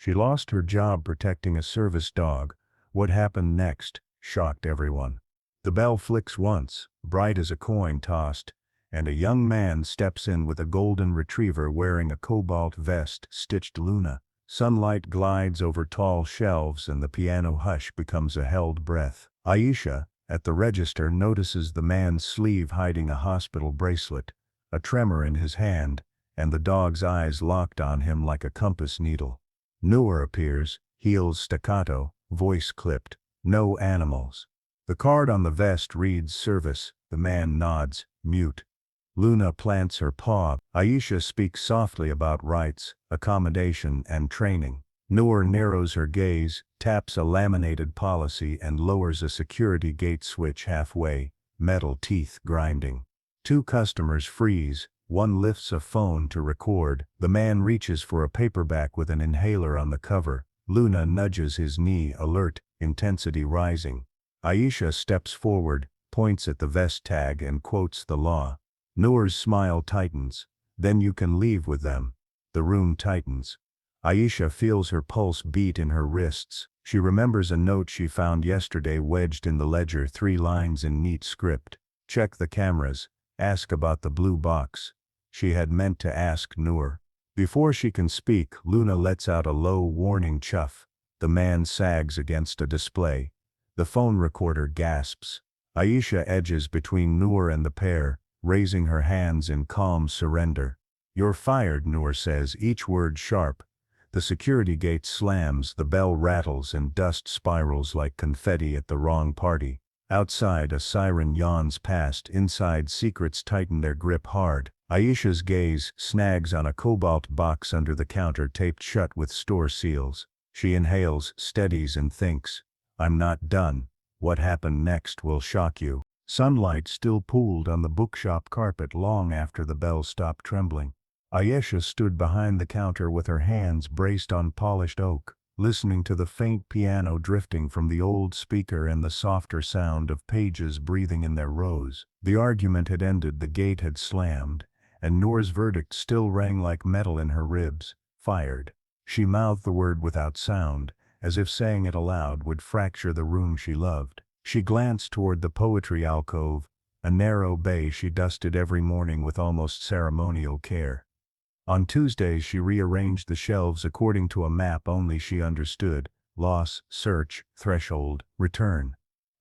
She lost her job protecting a service dog. What happened next shocked everyone. The bell flicks once, bright as a coin tossed, and a young man steps in with a golden retriever wearing a cobalt vest stitched Luna. Sunlight glides over tall shelves and the piano hush becomes a held breath. Aisha, at the register, notices the man's sleeve hiding a hospital bracelet, a tremor in his hand, and the dog's eyes locked on him like a compass needle. Noor appears, heels staccato, voice clipped. No animals. The card on the vest reads service. The man nods, mute. Luna plants her paw. Aisha speaks softly about rights, accommodation, and training. Noor narrows her gaze, taps a laminated policy, and lowers a security gate switch halfway, metal teeth grinding. Two customers freeze. One lifts a phone to record. The man reaches for a paperback with an inhaler on the cover. Luna nudges his knee, alert, intensity rising. Aisha steps forward, points at the vest tag, and quotes the law. Noor's smile tightens. Then you can leave with them. The room tightens. Aisha feels her pulse beat in her wrists. She remembers a note she found yesterday wedged in the ledger, 3 lines in neat script. Check the cameras. Ask about the blue box. She had meant to ask Noor. Before she can speak, Luna lets out a low, warning chuff. The man sags against a display. The phone recorder gasps. Aisha edges between Noor and the pair, raising her hands in calm surrender. You're fired, Noor says, each word sharp. The security gate slams, the bell rattles, and dust spirals like confetti at the wrong party. Outside, a siren yawns past. Inside, secrets tighten their grip hard. Aisha's gaze snags on a cobalt box under the counter taped shut with store seals. She inhales, steadies, and thinks, I'm not done. What happened next will shock you. Sunlight still pooled on the bookshop carpet long after the bell stopped trembling. Aisha stood behind the counter with her hands braced on polished oak, listening to the faint piano drifting from the old speaker and the softer sound of pages breathing in their rows. The argument had ended, the gate had slammed, and Noor's verdict still rang like metal in her ribs. Fired. She mouthed the word without sound, as if saying it aloud would fracture the room she loved. She glanced toward the poetry alcove, a narrow bay she dusted every morning with almost ceremonial care. On Tuesdays she rearranged the shelves according to a map only she understood: loss, search, threshold, return.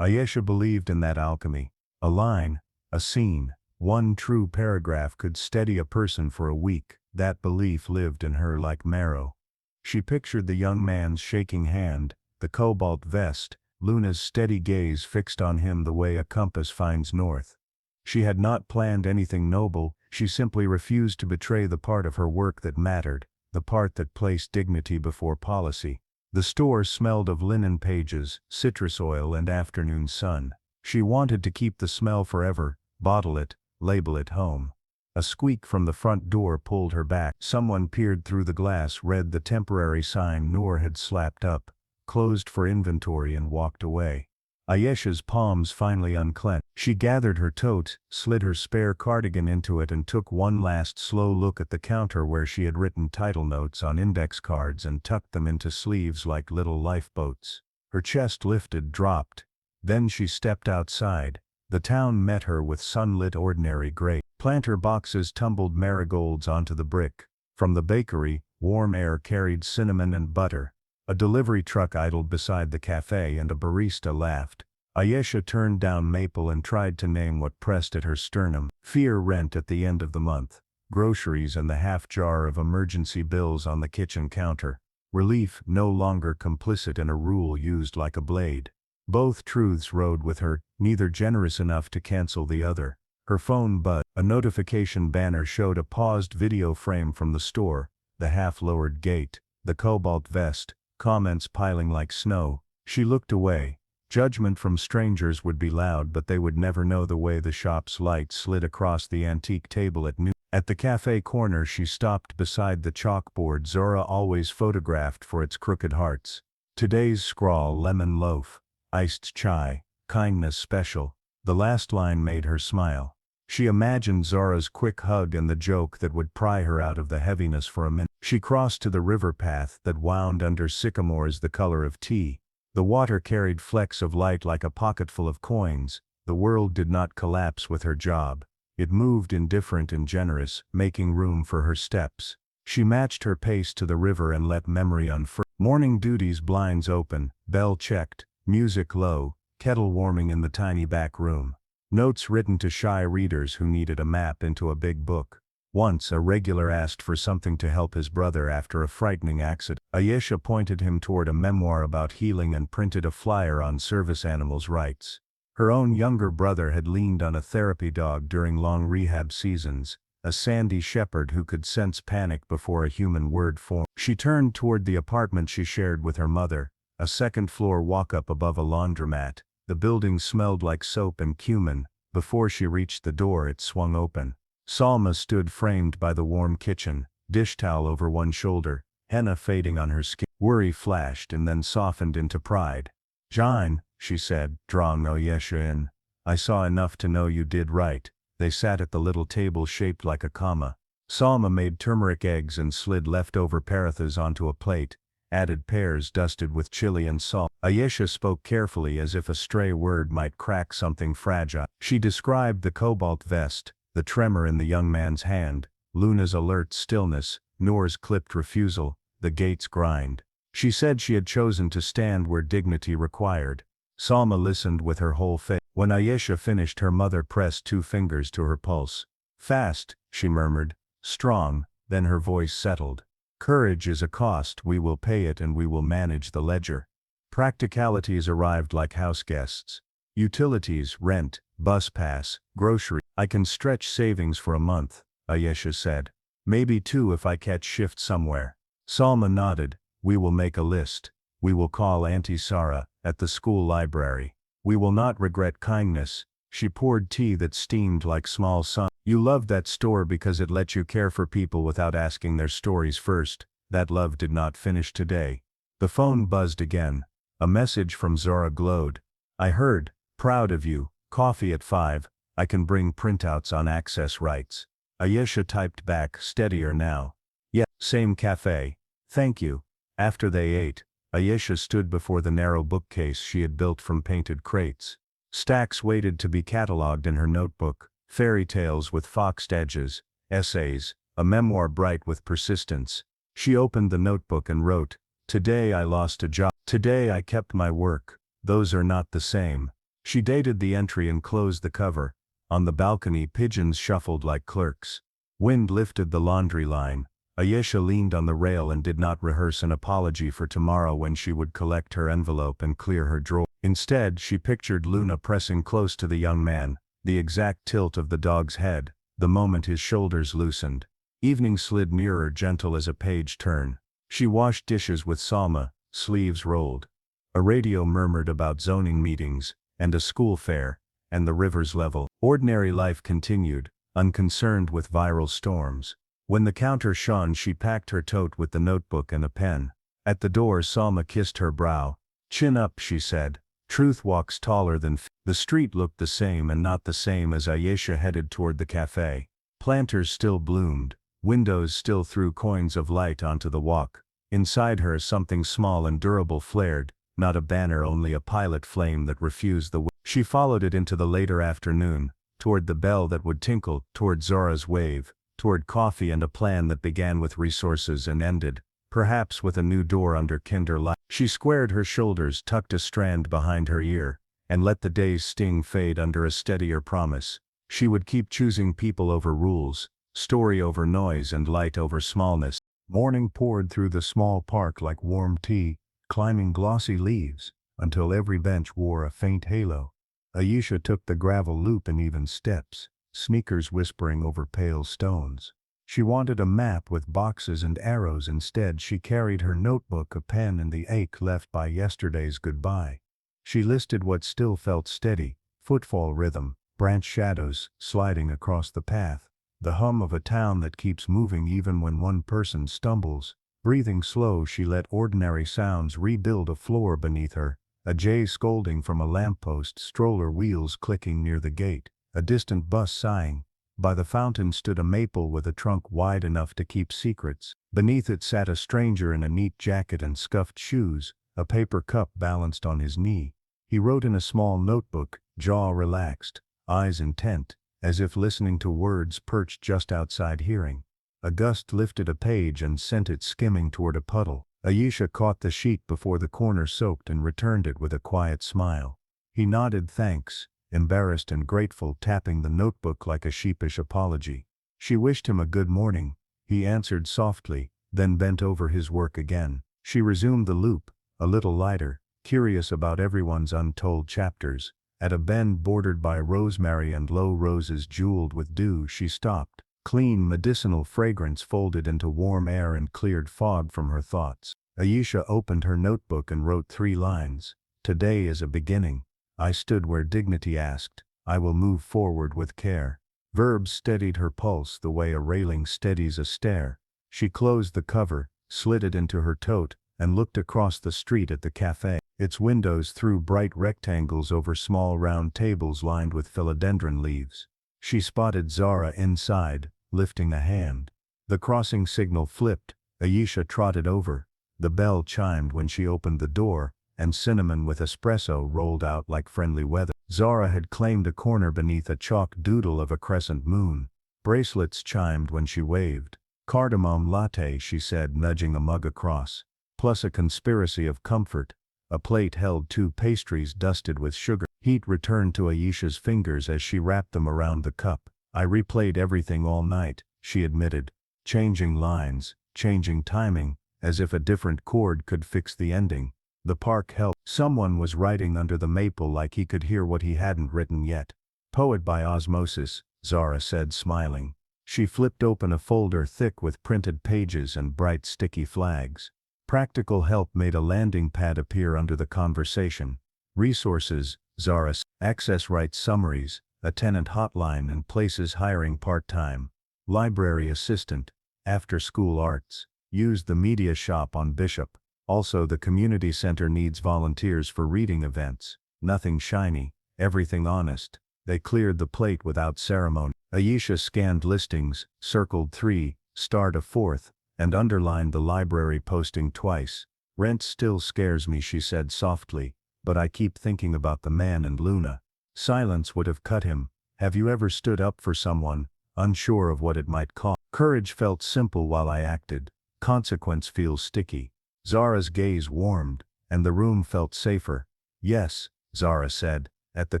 Aisha believed in that alchemy. A line, a scene, one true paragraph could steady a person for a week. That belief lived in her like marrow. She pictured the young man's shaking hand, the cobalt vest, Luna's steady gaze fixed on him the way a compass finds north. She had not planned anything noble. She simply refused to betray the part of her work that mattered, the part that placed dignity before policy. The store smelled of linen pages, citrus oil, and afternoon sun. She wanted to keep the smell forever, bottle it, label it home. A squeak from the front door pulled her back. Someone peered through the glass, read the temporary sign Noor had slapped up, closed for inventory, and walked away. Aisha's palms finally unclenched. She gathered her tote, slid her spare cardigan into it, and took one last slow look at the counter where she had written title notes on index cards and tucked them into sleeves like little lifeboats. Her chest lifted, dropped. Then she stepped outside. The town met her with sunlit ordinary gray. Planter boxes tumbled marigolds onto the brick. From the bakery, warm air carried cinnamon and butter. A delivery truck idled beside the cafe and a barista laughed. Aisha turned down maple and tried to name what pressed at her sternum. Fear, rent at the end of the month, groceries, and the half jar of emergency bills on the kitchen counter. Relief, no longer complicit in a rule used like a blade. Both truths rode with her, neither generous enough to cancel the other. Her phone buzzed. A notification banner showed a paused video frame from the store, the half-lowered gate, the cobalt vest, comments piling like snow. She looked away. Judgment from strangers would be loud, but they would never know the way the shop's light slid across the antique table at noon. At the cafe corner she stopped beside the chalkboard Zora always photographed for its crooked hearts. Today's scrawl: lemon loaf, iced chai, kindness special. The last line made her smile. She imagined Zora's quick hug and the joke that would pry her out of the heaviness for a minute. She crossed to the river path that wound under sycamores the color of tea. The water carried flecks of light like a pocketful of coins. The world did not collapse with her job. It moved indifferent and generous, making room for her steps. She matched her pace to the river and let memory unfurl. Morning duties, blinds open, bell checked, music low, kettle warming in the tiny back room. Notes written to shy readers who needed a map into a big book. Once a regular asked for something to help his brother after a frightening accident. Aisha pointed him toward a memoir about healing and printed a flyer on service animals' rights. Her own younger brother had leaned on a therapy dog during long rehab seasons, a sandy shepherd who could sense panic before a human word formed. She turned toward the apartment she shared with her mother, a second-floor walk-up above a laundromat. The building smelled like soap and cumin. Before she reached the door, it swung open. Salma stood framed by the warm kitchen, dish towel over one shoulder, henna fading on her skin. Worry flashed and then softened into pride. "Jane," she said, drawing Aisha in. "I saw enough to know you did right." They sat at the little table shaped like a comma. Salma made turmeric eggs and slid leftover parathas onto a plate, added pears dusted with chili and salt. Aisha spoke carefully as if a stray word might crack something fragile. She described the cobalt vest, the tremor in the young man's hand, Luna's alert stillness, Noor's clipped refusal, the gate's grind. She said she had chosen to stand where dignity required. Salma listened with her whole face. When Aisha finished, her mother pressed 2 fingers to her pulse. "Fast," she murmured. "Strong," then her voice settled. "Courage is a cost, we will pay it and we will manage the ledger." Practicalities arrived like house guests. Utilities, rent, bus pass, grocery. "I can stretch savings for a month," Aisha said. "Maybe 2 if I catch shift somewhere." Salma nodded. "We will make a list. We will call Auntie Sarah, at the school library. We will not regret kindness." She poured tea that steamed like small sun. "You loved that store because it let you care for people without asking their stories first. That love did not finish today." The phone buzzed again. A message from Zora glowed. "I heard. Proud of you. Coffee at 5. I can bring printouts on access rights." Aisha typed back, steadier now. "Yeah, same cafe. Thank you." After they ate, Aisha stood before the narrow bookcase she had built from painted crates. Stacks waited to be catalogued in her notebook, fairy tales with foxed edges, essays, a memoir bright with persistence. She opened the notebook and wrote, "Today I lost a job. Today I kept my work. Those are not the same." She dated the entry and closed the cover. On the balcony, pigeons shuffled like clerks. Wind lifted the laundry line. Aisha leaned on the rail and did not rehearse an apology for tomorrow when she would collect her envelope and clear her drawer. Instead, she pictured Luna pressing close to the young man, the exact tilt of the dog's head, the moment his shoulders loosened. Evening slid nearer, gentle as a page turn. She washed dishes with Salma, sleeves rolled. A radio murmured about zoning meetings, and a school fair, and the river's level. Ordinary life continued, unconcerned with viral storms. When the counter shone, she packed her tote with the notebook and a pen. At the door, Salma kissed her brow. "Chin up," she said. "Truth walks taller than fear." The street looked the same and not the same as Aisha headed toward the cafe. Planters still bloomed. Windows still threw coins of light onto the walk. Inside her, something small and durable flared, not a banner, only a pilot flame that refused the wind. She followed it into the later afternoon, toward the bell that would tinkle, toward Zora's wave, toward coffee and a plan that began with resources and ended, perhaps with a new door under kinder light. She squared her shoulders, tucked a strand behind her ear, and let the day's sting fade under a steadier promise. She would keep choosing people over rules, story over noise, and light over smallness. Morning poured through the small park like warm tea, climbing glossy leaves, until every bench wore a faint halo. Aisha took the gravel loop in even steps, sneakers whispering over pale stones. She wanted a map with boxes and arrows. Instead, she carried her notebook, a pen, and the ache left by yesterday's goodbye. She listed what still felt steady: footfall rhythm, branch shadows sliding across the path, the hum of a town that keeps moving even when one person stumbles. Breathing slow, she let ordinary sounds rebuild a floor beneath her: a jay scolding from a lamppost, stroller wheels clicking near the gate, a distant bus sighing, By the fountain stood a maple with a trunk wide enough to keep secrets. Beneath it sat a stranger in a neat jacket and scuffed shoes, a paper cup balanced on his knee. He wrote in a small notebook, jaw relaxed, eyes intent, as if listening to words perched just outside hearing. A gust lifted a page and sent it skimming toward a puddle. Aisha caught the sheet before the corner soaked and returned it with a quiet smile. He nodded thanks, embarrassed and grateful, tapping the notebook like a sheepish apology. She wished him a good morning. He answered softly, then bent over his work again. She resumed the loop, a little lighter, curious about everyone's untold chapters. At a bend bordered by rosemary and low roses jeweled with dew, she stopped. Clean medicinal fragrance folded into warm air and cleared fog from her thoughts. Aisha opened her notebook and wrote 3 lines. Today is a beginning. I stood where dignity asked. I will move forward with care. Verbs steadied her pulse the way a railing steadies a stair. She closed the cover, slid it into her tote, and looked across the street at the cafe. Its windows threw bright rectangles over small round tables lined with philodendron leaves. She spotted Zara inside, lifting a hand. The crossing signal flipped. Aisha trotted over. The bell chimed when she opened the door, and cinnamon with espresso rolled out like friendly weather. Zara had claimed a corner beneath a chalk doodle of a crescent moon. Bracelets chimed when she waved. Cardamom latte, she said, nudging a mug across. Plus a conspiracy of comfort. A plate held 2 pastries dusted with sugar. Heat returned to Aisha's fingers as she wrapped them around the cup. I replayed everything all night, she admitted. Changing lines, changing timing, as if a different chord could fix the ending. The park helped. Someone was writing under the maple like he could hear what he hadn't written yet. Poet by osmosis, Zara said, smiling. She flipped open a folder thick with printed pages and bright sticky flags. Practical help made a landing pad appear under the conversation. Resources, Zara. Access rights summaries, a tenant hotline and places hiring part-time. Library assistant, after-school arts. Use the media shop on Bishop. Also the community center needs volunteers for reading events. Nothing shiny, everything honest. They cleared the plate without ceremony. Aisha scanned listings, circled 3, starred a 4th, and underlined the library posting twice. Rent still scares me, she said softly, but I keep thinking about the man and Luna. Silence would have cut him. Have you ever stood up for someone, unsure of what it might cost? Courage felt simple while I acted. Consequence feels sticky. Zara's gaze warmed, and the room felt safer. Yes, Zara said, at the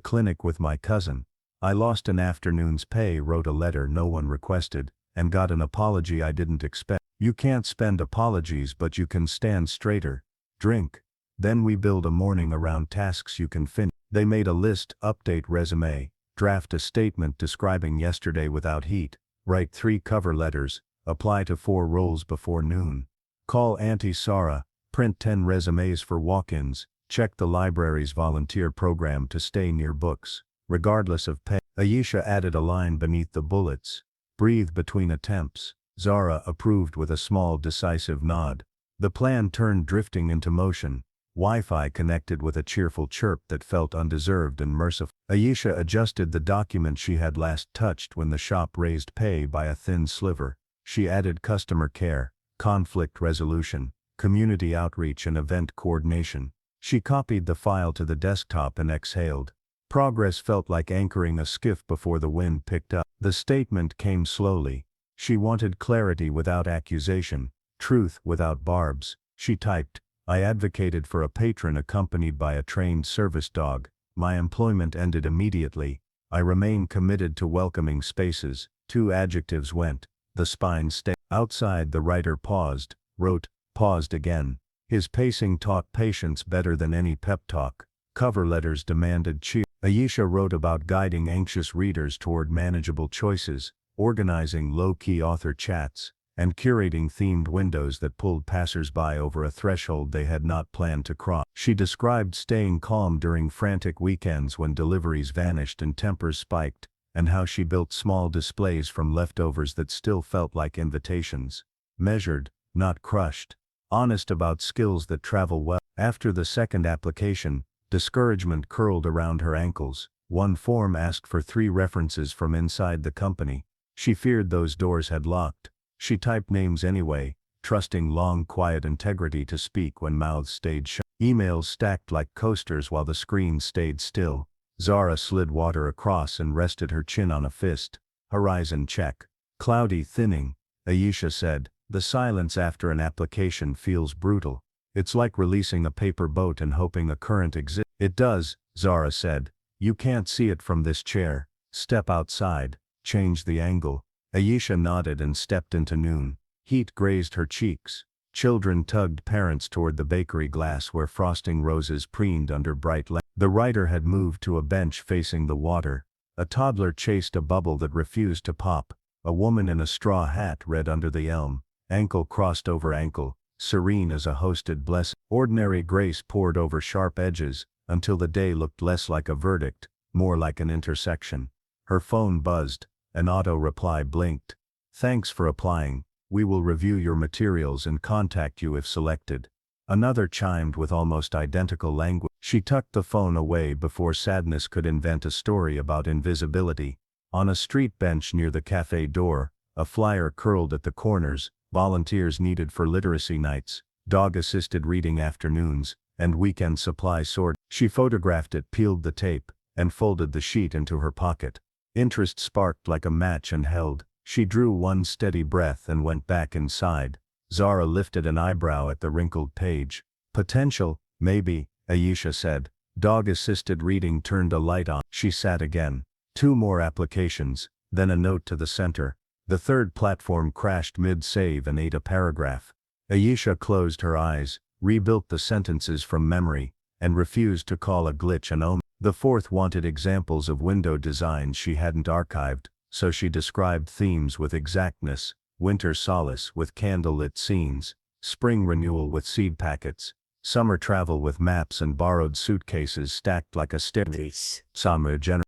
clinic with my cousin. I lost an afternoon's pay, wrote a letter no one requested, and got an apology I didn't expect. You can't spend apologies, but you can stand straighter. Drink. Then we build a morning around tasks you can finish. They made a list, update resume, draft a statement describing yesterday without heat, write 3 cover letters, apply to 4 roles before noon. Call Auntie Sarah, print 10 resumes for walk-ins, check the library's volunteer program to stay near books, regardless of pay. Aisha added a line beneath the bullets. Breathe between attempts. Zara approved with a small decisive nod. The plan turned drifting into motion. Wi-Fi connected with a cheerful chirp that felt undeserved and merciful. Aisha adjusted the document she had last touched when the shop raised pay by a thin sliver. She added customer care, conflict resolution, community outreach and event coordination. She copied the file to the desktop and exhaled. Progress felt like anchoring a skiff before the wind picked up. The statement came slowly. She wanted clarity without accusation, truth without barbs. She typed, I advocated for a patron accompanied by a trained service dog. My employment ended immediately. I remain committed to welcoming spaces. 2 adjectives went. The spine stayed. Outside the writer paused, wrote, paused again. His pacing taught patience better than any pep talk. Cover letters demanded cheer. Aisha wrote about guiding anxious readers toward manageable choices, organizing low-key author chats, and curating themed windows that pulled passers-by over a threshold they had not planned to cross. She described staying calm during frantic weekends when deliveries vanished and tempers spiked, and how she built small displays from leftovers that still felt like invitations. Measured, not crushed. Honest about skills that travel well. After the second application, discouragement curled around her ankles. One form asked for 3 references from inside the company. She feared those doors had locked. She typed names anyway, trusting long quiet integrity to speak when mouths stayed shut. Emails stacked like coasters while the screen stayed still. Zara slid water across and rested her chin on a fist. Horizon check. Cloudy thinning, Aisha said. The silence after an application feels brutal. It's like releasing a paper boat and hoping a current exists. It does, Zara said. You can't see it from this chair. Step outside. Change the angle. Aisha nodded and stepped into noon. Heat grazed her cheeks. Children tugged parents toward the bakery glass where frosting roses preened under bright lamps. The writer had moved to a bench facing the water. A toddler chased a bubble that refused to pop. A woman in a straw hat read under the elm, ankle crossed over ankle, serene as a hosted blessing. Ordinary grace poured over sharp edges, until the day looked less like a verdict, more like an intersection. Her phone buzzed. An auto reply blinked. Thanks for applying. We will review your materials and contact you if selected. Another chimed with almost identical language. She tucked the phone away before sadness could invent a story about invisibility. On a street bench near the cafe door, a flyer curled at the corners, volunteers needed for literacy nights, dog-assisted reading afternoons, and weekend supply sorting. She photographed it, peeled the tape, and folded the sheet into her pocket. Interest sparked like a match and held. She drew one steady breath and went back inside. Zara lifted an eyebrow at the wrinkled page. Potential, maybe, Aisha said. Dog-assisted reading turned a light on. She sat again. 2 more applications, then a note to the center. The third platform crashed mid-save and ate a paragraph. Aisha closed her eyes, rebuilt the sentences from memory, and refused to call a glitch an omen. The fourth wanted examples of window designs she hadn't archived, so she described themes with exactness: winter solace with candlelit scenes, spring renewal with seed packets, summer travel with maps and borrowed suitcases stacked like a staircase.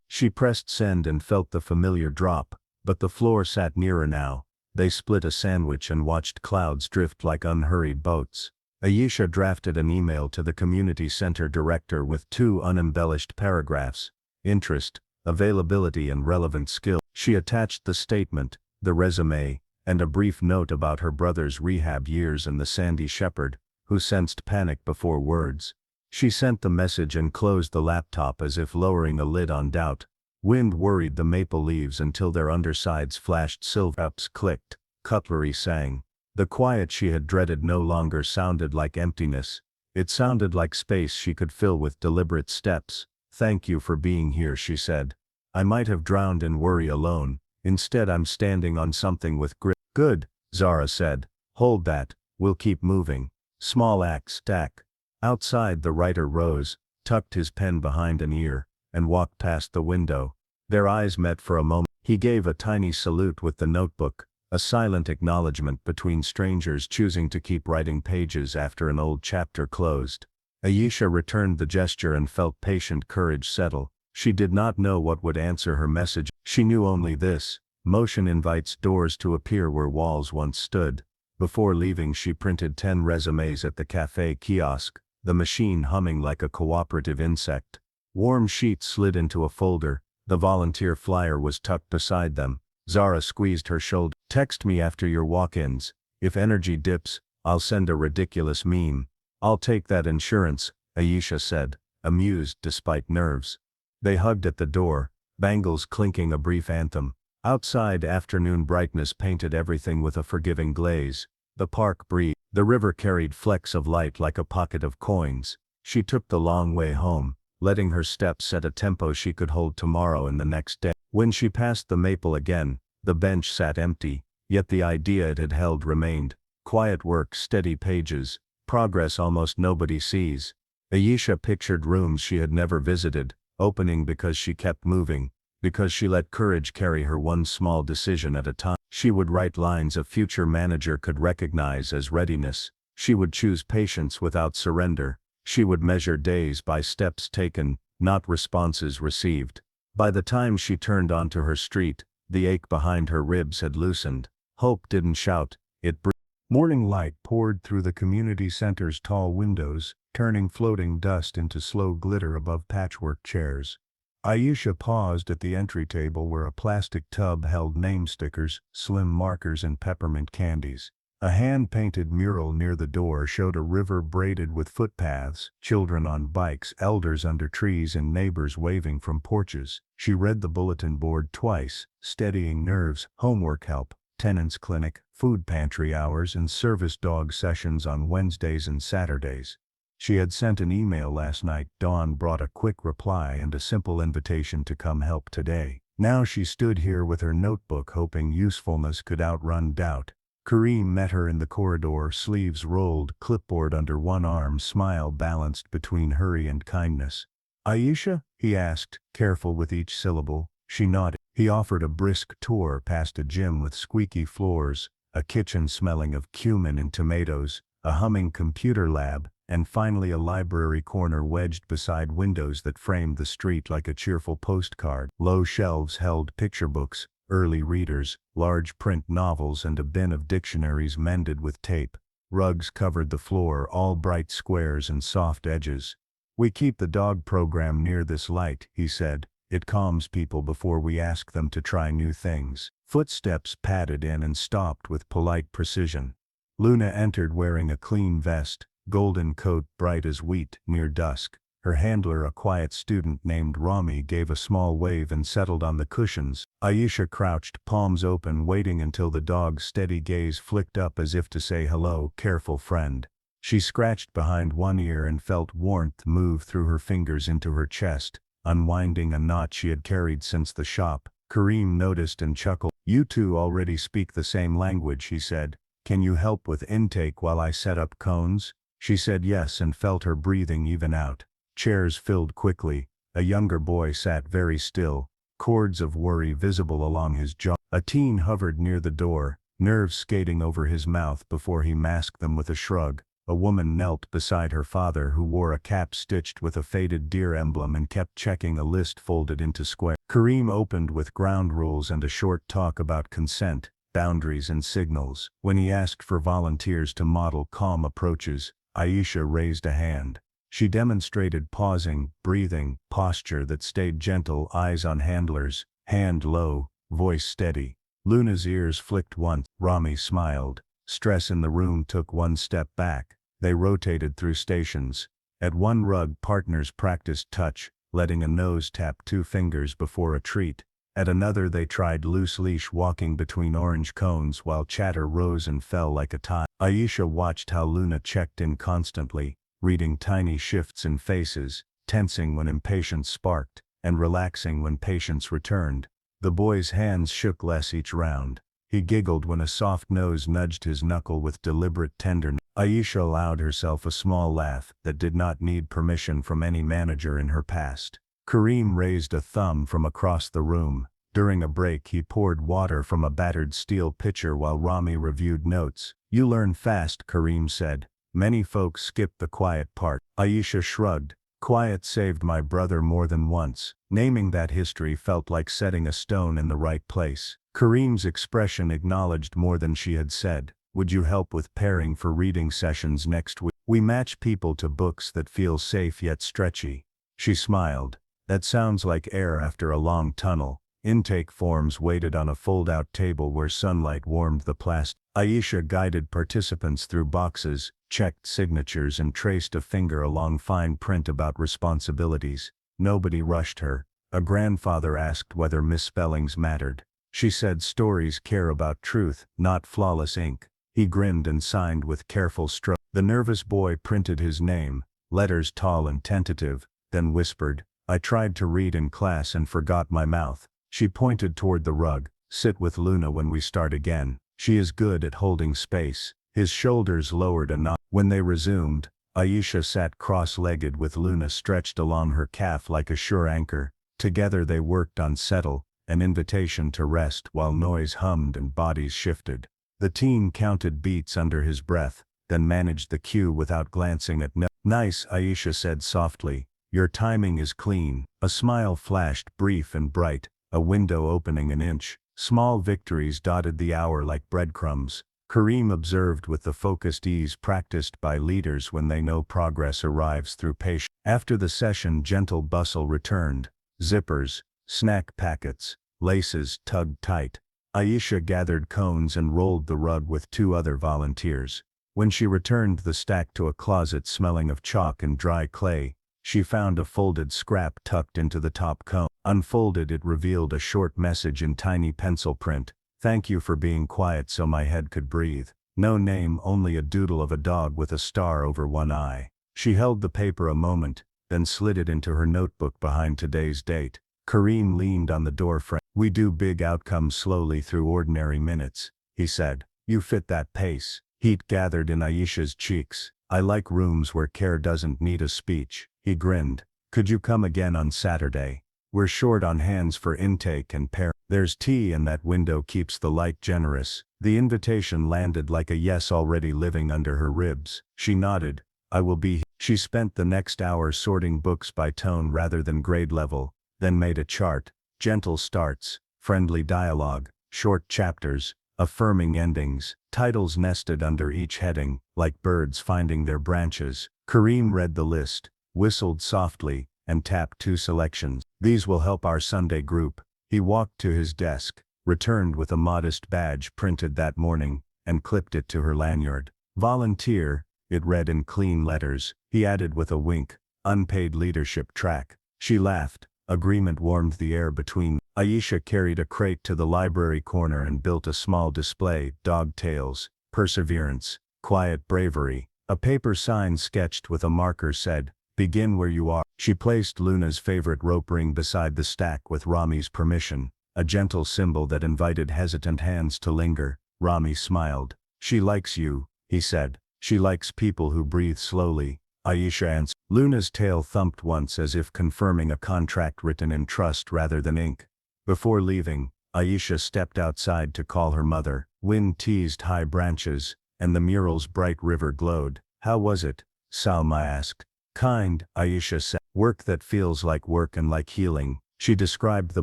She pressed send and felt the familiar drop, but the floor sat nearer now. They split a sandwich and watched clouds drift like unhurried boats. Aisha drafted an email to the community center director with 2 unembellished paragraphs: interest, availability and relevant skill. She attached the statement, the resume, and a brief note about her brother's rehab years and the Sandy shepherd, who sensed panic before words. She sent the message and closed the laptop as if lowering a lid on doubt. Wind worried the maple leaves until their undersides flashed silver. Cups clicked, cutlery sang. The quiet she had dreaded no longer sounded like emptiness. It sounded like space she could fill with deliberate steps. Thank you for being here, she said. I might have drowned in worry alone. Instead I'm standing on something with grip. Good, Zara said. Hold that, we'll keep moving. Small acts stack. Outside the writer rose, tucked his pen behind an ear, and walked past the window. Their eyes met for a moment. He gave a tiny salute with the notebook, a silent acknowledgement between strangers choosing to keep writing pages after an old chapter closed. Aisha returned the gesture and felt patient courage settle. She did not know what would answer her message. She knew only this: motion invites doors to appear where walls once stood. Before leaving she printed 10 resumes at the cafe kiosk, the machine humming like a cooperative insect. Warm sheets slid into a folder. The volunteer flyer was tucked beside them. Zara squeezed her shoulder. Text me after your walk-ins. If energy dips, I'll send a ridiculous meme. I'll take that insurance, Aisha said, amused despite nerves. They hugged at the door, bangles clinking a brief anthem. Outside, afternoon brightness painted everything with a forgiving glaze. The park breathed. The river carried flecks of light like a pocket of coins. She took the long way home, letting her steps set a tempo she could hold tomorrow and the next day. When she passed the maple again, the bench sat empty, yet the idea it had held remained. Quiet work, steady pages, progress almost nobody sees. Aisha pictured rooms she had never visited, opening because she kept moving, because she let courage carry her one small decision at a time. She would write lines a future manager could recognize as readiness. She would choose patience without surrender. She would measure days by steps taken, not responses received. By the time she turned onto her street, the ache behind her ribs had loosened. Hope didn't shout, it breathed. Morning light poured through the community center's tall windows, turning floating dust into slow glitter above patchwork chairs. Aisha paused at the entry table where a plastic tub held name stickers, slim markers and peppermint candies. A hand-painted mural near the door showed a river braided with footpaths, children on bikes, elders under trees and neighbors waving from porches. She read the bulletin board twice, steadying nerves, homework help, tenants clinic, food pantry hours and service dog sessions on Wednesdays and Saturdays. She had sent an email last night. Dawn brought a quick reply and a simple invitation to come help today. Now she stood here with her notebook hoping usefulness could outrun doubt. Kareem met her in the corridor, sleeves rolled, clipboard under one arm, smile balanced between hurry and kindness. "Aisha?" he asked, careful with each syllable. She nodded. He offered a brisk tour past a gym with squeaky floors, a kitchen smelling of cumin and tomatoes, a humming computer lab, and finally a library corner wedged beside windows that framed the street like a cheerful postcard. Low shelves held picture books, early readers, large print novels and a bin of dictionaries mended with tape. Rugs covered the floor, all bright squares and soft edges. "We keep the dog program near this light," he said. "It calms people before we ask them to try new things." Footsteps padded in and stopped with polite precision. Luna entered wearing a clean vest, golden coat bright as wheat. Near dusk, her handler, a quiet student named Rami, gave a small wave and settled on the cushions. Aisha crouched, palms open, waiting until the dog's steady gaze flicked up as if to say hello, careful friend. She scratched behind one ear and felt warmth move through her fingers into her chest, unwinding a knot she had carried since the shop. Kareem noticed and chuckled. "You two already speak the same language," he said. "Can you help with intake while I set up cones?" She said yes and felt her breathing even out. Chairs filled quickly. A younger boy sat very still, cords of worry visible along his jaw. A teen hovered near the door, nerves skating over his mouth before he masked them with a shrug. A woman knelt beside her father, who wore a cap stitched with a faded deer emblem and kept checking a list folded into squares. Kareem opened with ground rules and a short talk about consent, boundaries and signals. When he asked for volunteers to model calm approaches, Aisha raised a hand. She demonstrated pausing, breathing, posture that stayed gentle, eyes on handlers, hand low, voice steady. Luna's ears flicked once. Rami smiled. Stress in the room took one step back. They rotated through stations. At one rug, partners practiced touch, letting a nose tap two fingers before a treat. At another, they tried loose leash walking between orange cones while chatter rose and fell like a tide. Aisha watched how Luna checked in constantly, reading tiny shifts in faces, tensing when impatience sparked, and relaxing when patience returned. The boy's hands shook less each round. He giggled when a soft nose nudged his knuckle with deliberate tenderness. Aisha allowed herself a small laugh that did not need permission from any manager in her past. Kareem raised a thumb from across the room. During a break, he poured water from a battered steel pitcher while Rami reviewed notes. "You learn fast," Kareem said. "Many folks skip the quiet part." Aisha shrugged. "Quiet saved my brother more than once." Naming that history felt like setting a stone in the right place. Kareem's expression acknowledged more than she had said. "Would you help with pairing for reading sessions next week? We match people to books that feel safe yet stretchy." She smiled. "That sounds like air after a long tunnel." Intake forms waited on a fold-out table where sunlight warmed the plastic. Aisha guided participants through boxes, checked signatures and traced a finger along fine print about responsibilities. Nobody rushed her. A grandfather asked whether misspellings mattered. She said stories care about truth, not flawless ink. He grinned and signed with careful stroke. The nervous boy printed his name, letters tall and tentative, then whispered, "I tried to read in class and forgot my mouth." She pointed toward the rug. "Sit with Luna when we start again. She is good at holding space." His shoulders lowered a nod. When they resumed, Aisha sat cross-legged with Luna stretched along her calf like a sure anchor. Together they worked on settle, an invitation to rest while noise hummed and bodies shifted. The teen counted beats under his breath, then managed the cue without glancing at "Nice," Aisha said softly. "Your timing is clean." A smile flashed, brief and bright, a window opening an inch. Small victories dotted the hour like breadcrumbs. Kareem observed with the focused ease practiced by leaders when they know progress arrives through patience. After the session, gentle bustle returned. zippers, snack packets, laces tugged tight. Aisha gathered cones and rolled the rug with 2 other volunteers. When she returned the stack to a closet smelling of chalk and dry clay, she found a folded scrap tucked into the top cone. Unfolded, it revealed a short message in tiny pencil print. "Thank you for being quiet so my head could breathe." No name, only a doodle of a dog with a star over one eye. She held the paper a moment, then slid it into her notebook behind today's date. Kareem leaned on the doorframe. "We do big outcomes slowly through ordinary minutes," he said. "You fit that pace." Heat gathered in Aisha's cheeks. "I like rooms where care doesn't need a speech." He grinned. "Could you come again on Saturday? We're short on hands for intake and pair. There's tea and that window keeps the light generous." The invitation landed like a yes, already living under her ribs. She nodded. "I will be." She spent the next hour sorting books by tone rather than grade level, then made a chart. Gentle starts, friendly dialogue, short chapters, affirming endings, titles nested under each heading, like birds finding their branches. Kareem read the list, whistled softly, and tapped 2 selections. "These will help our Sunday group." He walked to his desk, returned with a modest badge printed that morning, and clipped it to her lanyard. "Volunteer," it read in clean letters. He added with a wink, "Unpaid leadership track." She laughed. Agreement warmed the air between. Aisha carried a crate to the library corner and built a small display: dog tails, perseverance, quiet bravery. A paper sign sketched with a marker said, "Begin where you are." She placed Luna's favorite rope ring beside the stack with Rami's permission, a gentle symbol that invited hesitant hands to linger. Rami smiled. "She likes you," he said. "She likes people who breathe slowly." Aisha answered. Luna's tail thumped once, as if confirming a contract written in trust rather than ink. Before leaving, Aisha stepped outside to call her mother. Wind teased high branches, and the mural's bright river glowed. "How was it?" Salma asked. "Kind," Aisha said. "Work that feels like work and like healing." She described the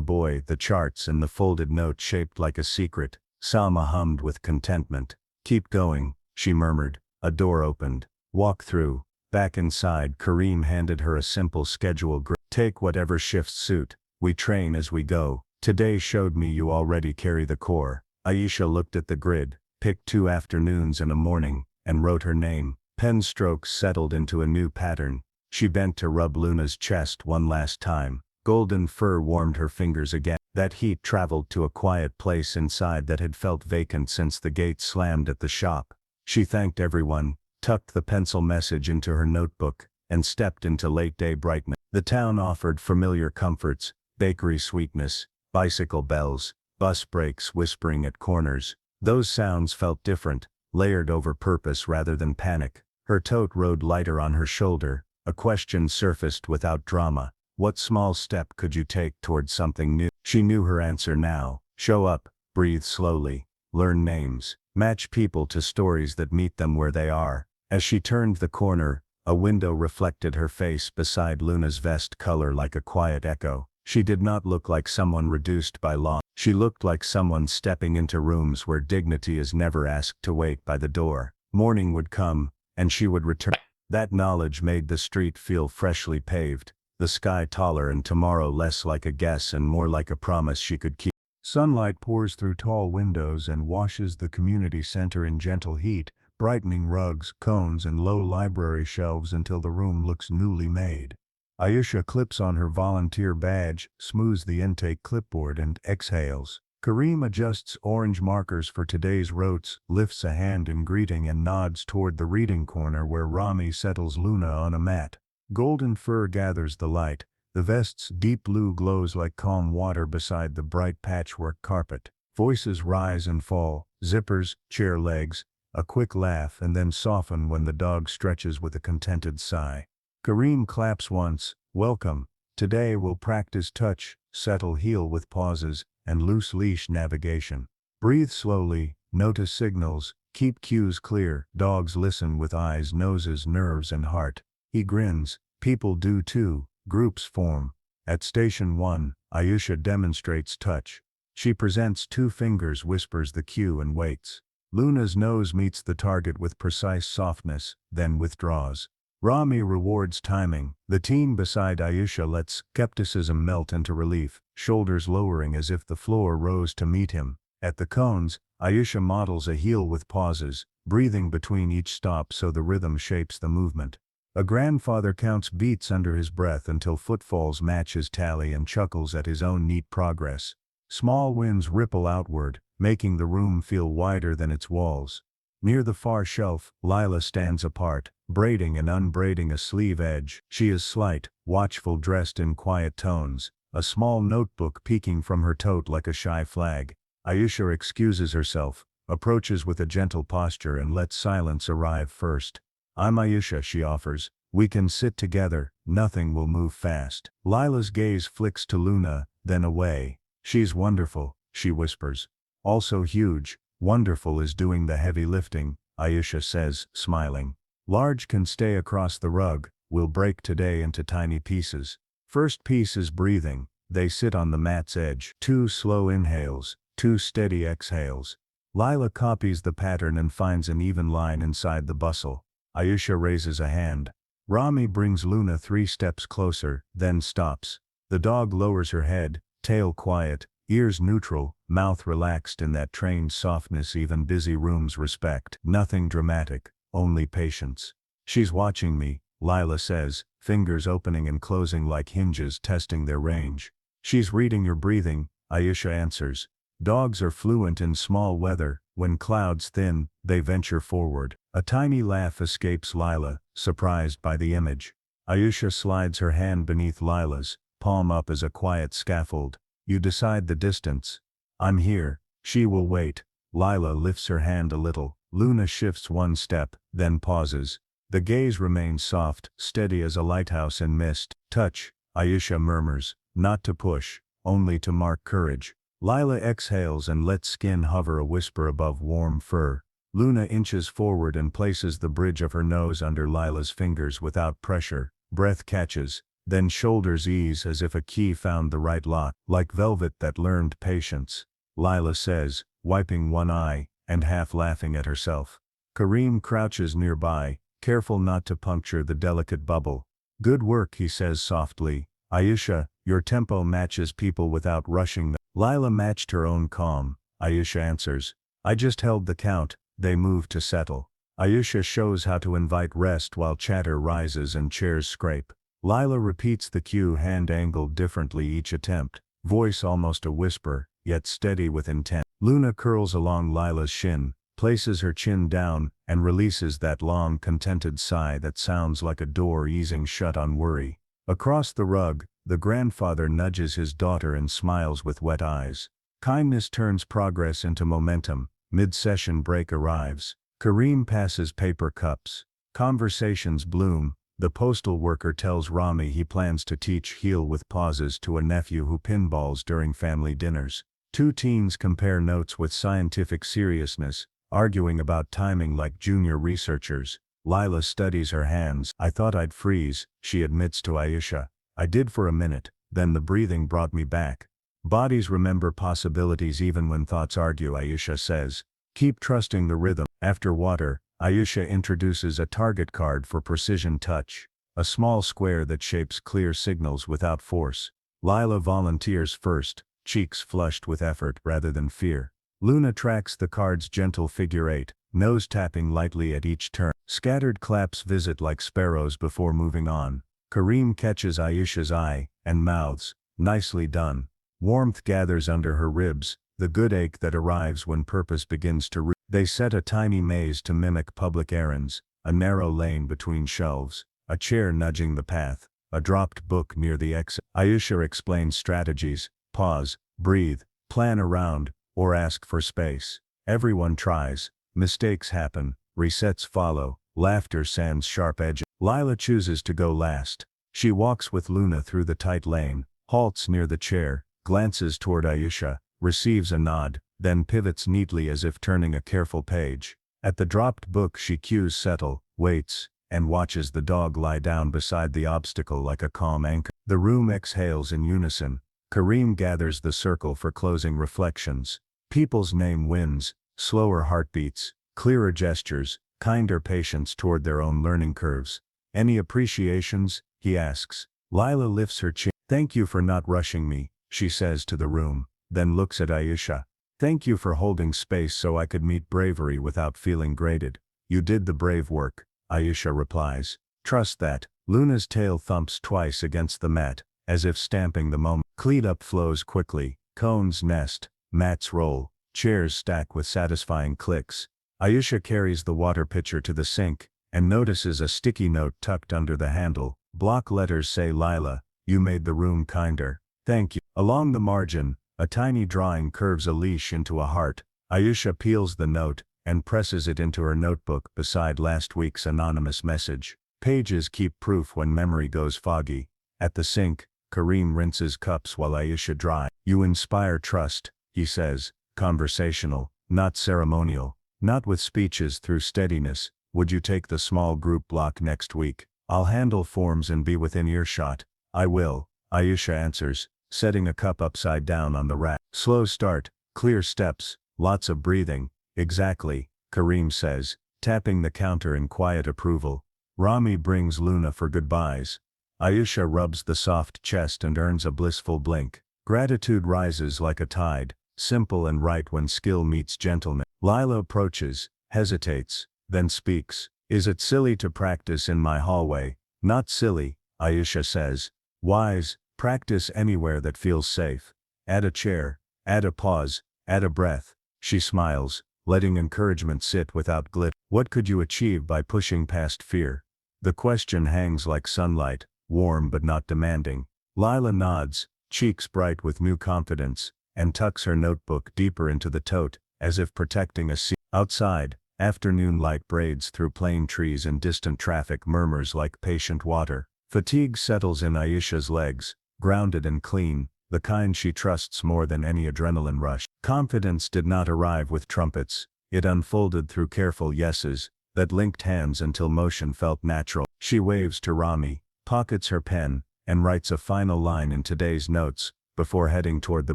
boy, the charts, and the folded note shaped like a secret. Salma hummed with contentment. "Keep going," she murmured. A door opened. "Walk through." Back inside, Kareem handed her a simple schedule grid. "Take whatever shifts suit. We train as we go. Today showed me you already carry the core." Aisha looked at the grid, picked 2 afternoons and a morning, and wrote her name. Pen strokes settled into a new pattern. She bent to rub Luna's chest one last time. Golden fur warmed her fingers again. That heat traveled to a quiet place inside that had felt vacant since the gate slammed at the shop. She thanked everyone, tucked the pencil message into her notebook, and stepped into late-day brightness. The town offered familiar comforts: bakery sweetness, bicycle bells, bus brakes whispering at corners. Those sounds felt different, layered over purpose rather than panic. Her tote rode lighter on her shoulder. A question surfaced without drama. What small step could you take towards something new? She knew her answer now. Show up, breathe slowly, learn names, match people to stories that meet them where they are. As she turned the corner, a window reflected her face beside Luna's vest color like a quiet echo. She did not look like someone reduced by law. She looked like someone stepping into rooms where dignity is never asked to wait by the door. Morning would come, and she would return. That knowledge made the street feel freshly paved, the sky taller and tomorrow less like a guess and more like a promise she could keep. Sunlight pours through tall windows and washes the community center in gentle heat, brightening rugs, cones, and low library shelves until the room looks newly made. Aisha clips on her volunteer badge, smooths the intake clipboard, and exhales. Kareem adjusts orange markers for today's rotes, lifts a hand in greeting, and nods toward the reading corner where Rami settles Luna on a mat. Golden fur gathers the light. The vest's deep blue glows like calm water beside the bright patchwork carpet. Voices rise and fall, zippers, chair legs, a quick laugh, and then soften when the dog stretches with a contented sigh. Kareem claps once. "Welcome. Today we'll practice touch, settle heel with pauses, and loose leash navigation. Breathe slowly, notice signals, keep cues clear." Dogs listen with eyes, noses, nerves, and heart. He grins. People do too. Groups form. At Station 1, Aisha demonstrates touch. She presents 2 fingers, whispers the cue, and waits. Luna's nose meets the target with precise softness, then withdraws. Rami rewards timing. The teen beside Aisha lets skepticism melt into relief, shoulders lowering as if the floor rose to meet him. At the cones, Aisha models a heel with pauses, breathing between each stop so the rhythm shapes the movement. A grandfather counts beats under his breath until footfalls match his tally and chuckles at his own neat progress. Small winds ripple outward, making the room feel wider than its walls. Near the far shelf, Lila stands apart, braiding and unbraiding a sleeve edge. She is slight, watchful, dressed in quiet tones, a small notebook peeking from her tote like a shy flag. Aisha excuses herself, approaches with a gentle posture and lets silence arrive first. "I'm Aisha," she offers. "We can sit together, nothing will move fast." Lila's gaze flicks to Luna, then away. "She's wonderful," she whispers. "Also huge. Wonderful is doing the heavy lifting," Aisha says, smiling. "Large can stay across the rug, we'll break today into tiny pieces." First piece is breathing. They sit on the mat's edge. 2 slow inhales, 2 steady exhales. Lila copies the pattern and finds an even line inside the bustle. Aisha raises a hand. Rami brings Luna 3 steps closer, then stops. The dog lowers her head, tail quiet, ears neutral, mouth relaxed in that trained softness even busy rooms respect. Nothing dramatic, only patience. "She's watching me," Lila says, fingers opening and closing like hinges testing their range. "She's reading your breathing," Aisha answers. Dogs are fluent in small weather. When clouds thin, they venture forward. A tiny laugh escapes Lila, surprised by the image. Aisha slides her hand beneath Lila's, palm up as a quiet scaffold. "You decide the distance." "I'm here." "She will wait." Lila lifts her hand a little. Luna shifts 1 step, then pauses. The gaze remains soft, steady as a lighthouse in mist. "Touch," Aisha murmurs, "not to push, only to mark courage." Lila exhales and lets skin hover a whisper above warm fur. Luna inches forward and places the bridge of her nose under Lila's fingers without pressure. Breath catches, then shoulders ease as if a key found the right lock, like velvet that learned patience. Lila says, wiping one eye, and half laughing at herself. Kareem crouches nearby, careful not to puncture the delicate bubble. "Good work," he says softly. "Aisha, your tempo matches people without rushing them." Lila matched her own calm. Aisha answers, "I just held the count." They move to settle. Aisha shows how to invite rest while chatter rises and chairs scrape. Lila repeats the cue, hand angled differently each attempt, voice almost a whisper, yet steady with intent. Luna curls along Lila's shin, places her chin down, and releases that long, contented sigh that sounds like a door easing shut on worry. Across the rug, the grandfather nudges his daughter and smiles with wet eyes. Kindness turns progress into momentum. Mid-session break arrives. Kareem passes paper cups. Conversations bloom. The postal worker tells Rami he plans to teach heel with pauses to a nephew who pinballs during family dinners. 2 teens compare notes with scientific seriousness, arguing about timing like junior researchers. Lila studies her hands. "I thought I'd freeze," she admits to Aisha. "I did for a minute, then the breathing brought me back." "Bodies remember possibilities even when thoughts argue," Aisha says. "Keep trusting the rhythm." After water, Aisha introduces a target card for precision touch, a small square that shapes clear signals without force. Lila volunteers first, cheeks flushed with effort rather than fear. Luna tracks the card's gentle figure 8, nose tapping lightly at each turn. Scattered claps visit like sparrows before moving on. Kareem catches Aisha's eye, and mouths, "Nicely done." Warmth gathers under her ribs, the good ache that arrives when purpose begins to They set a tiny maze to mimic public errands, a narrow lane between shelves, a chair nudging the path, a dropped book near the exit. Aisha explains strategies: pause, breathe, plan around, or ask for space. Everyone tries, mistakes happen, resets follow, laughter sands sharp edges. Lila chooses to go last. She walks with Luna through the tight lane, halts near the chair, glances toward Aisha, receives a nod, then pivots neatly as if turning a careful page. At the dropped book she cues settle, waits, and watches the dog lie down beside the obstacle like a calm anchor. The room exhales in unison. Kareem gathers the circle for closing reflections. People's name wins, slower heartbeats, clearer gestures, kinder patience toward their own learning curves. Any appreciations? He asks. Lila lifts her chin. Thank you for not rushing me, she says to the room, then looks at Aisha. Thank you for holding space so I could meet bravery without feeling graded. You did the brave work, Aisha replies. Trust that. Luna's tail thumps twice against the mat, as if stamping the moment. Cleanup flows quickly, cones nest, mats roll, chairs stack with satisfying clicks. Aisha carries the water pitcher to the sink, and notices a sticky note tucked under the handle. Block letters say Lila, you made the room kinder. Thank you. Along the margin, a tiny drawing curves a leash into a heart. Aisha peels the note, and presses it into her notebook beside last week's anonymous message. Pages keep proof when memory goes foggy. At the sink, Kareem rinses cups while Aisha dries. You inspire trust, he says, conversational, not ceremonial, not with speeches through steadiness. Would you take the small group block next week? I'll handle forms and be within earshot. I will, Aisha answers, setting a cup upside down on the rack. Slow start, clear steps, lots of breathing. Exactly, Kareem says, tapping the counter in quiet approval. Rami brings Luna for goodbyes. Aisha rubs the soft chest and earns a blissful blink. Gratitude rises like a tide, simple and right when skill meets gentleness. Lila approaches, hesitates, then speaks. Is it silly to practice in my hallway? Not silly, Aisha says. Wise, practice anywhere that feels safe. Add a chair, add a pause, add a breath. She smiles, letting encouragement sit without glitter. What could you achieve by pushing past fear? The question hangs like sunlight, warm but not demanding. Lila nods, cheeks bright with new confidence, and tucks her notebook deeper into the tote, as if protecting a secret. Outside, afternoon light braids through plane trees and distant traffic murmurs like patient water. Fatigue settles in Aisha's legs, grounded and clean, the kind she trusts more than any adrenaline rush. Confidence did not arrive with trumpets, it unfolded through careful yeses, that linked hands until motion felt natural. She waves to Rami, pockets her pen, and writes a final line in today's notes, before heading toward the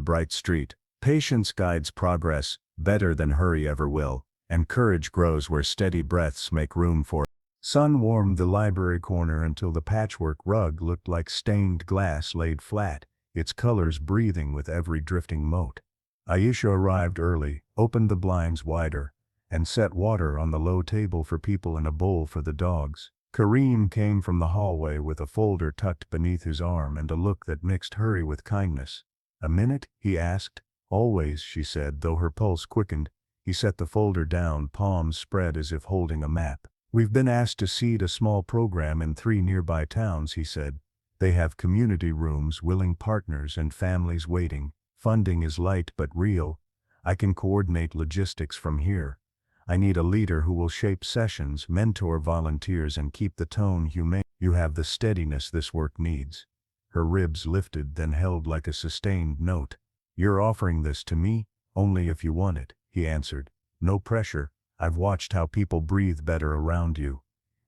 bright street. Patience guides progress, better than hurry ever will, and courage grows where steady breaths make room for it. Sun warmed the library corner until the patchwork rug looked like stained glass laid flat, its colors breathing with every drifting mote. Aisha arrived early, opened the blinds wider, and set water on the low table for people and a bowl for the dogs. Kareem came from the hallway with a folder tucked beneath his arm and a look that mixed hurry with kindness. A minute, he asked. Always, she said, though her pulse quickened. He set the folder down, palms spread as if holding a map. We've been asked to seed a small program in 3 nearby towns, he said. They have community rooms, willing partners, and families waiting. Funding is light but real. I can coordinate logistics from here. I need a leader who will shape sessions, mentor volunteers, and keep the tone humane. You have the steadiness this work needs. Her ribs lifted, then held like a sustained note. You're offering this to me? Only if you want it, he answered. No pressure. I've watched how people breathe better around you.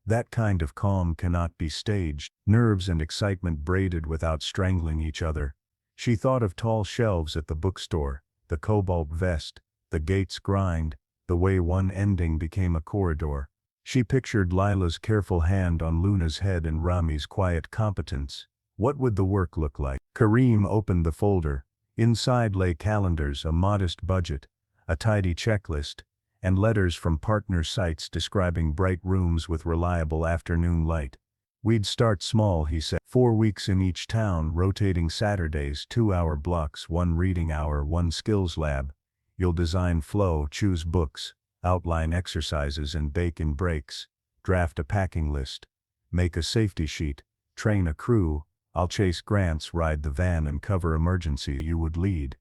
That kind of calm cannot be staged, nerves and excitement braided without strangling each other. She thought of tall shelves at the bookstore, the cobalt vest, the gates grind, the way one ending became a corridor. She pictured Lila's careful hand on Luna's head and Rami's quiet competence. What would the work look like? Kareem opened the folder. Inside lay calendars, a modest budget, a tidy checklist, and letters from partner sites describing bright rooms with reliable afternoon light. We'd start small, he said. 4 weeks in each town, rotating Saturdays, 2-hour blocks, 1 reading hour, 1 skills lab. You'll design flow, choose books, outline exercises and bake in breaks, draft a packing list, make a safety sheet, train a crew. I'll chase grants, ride the van, and cover emergencies. You would lead.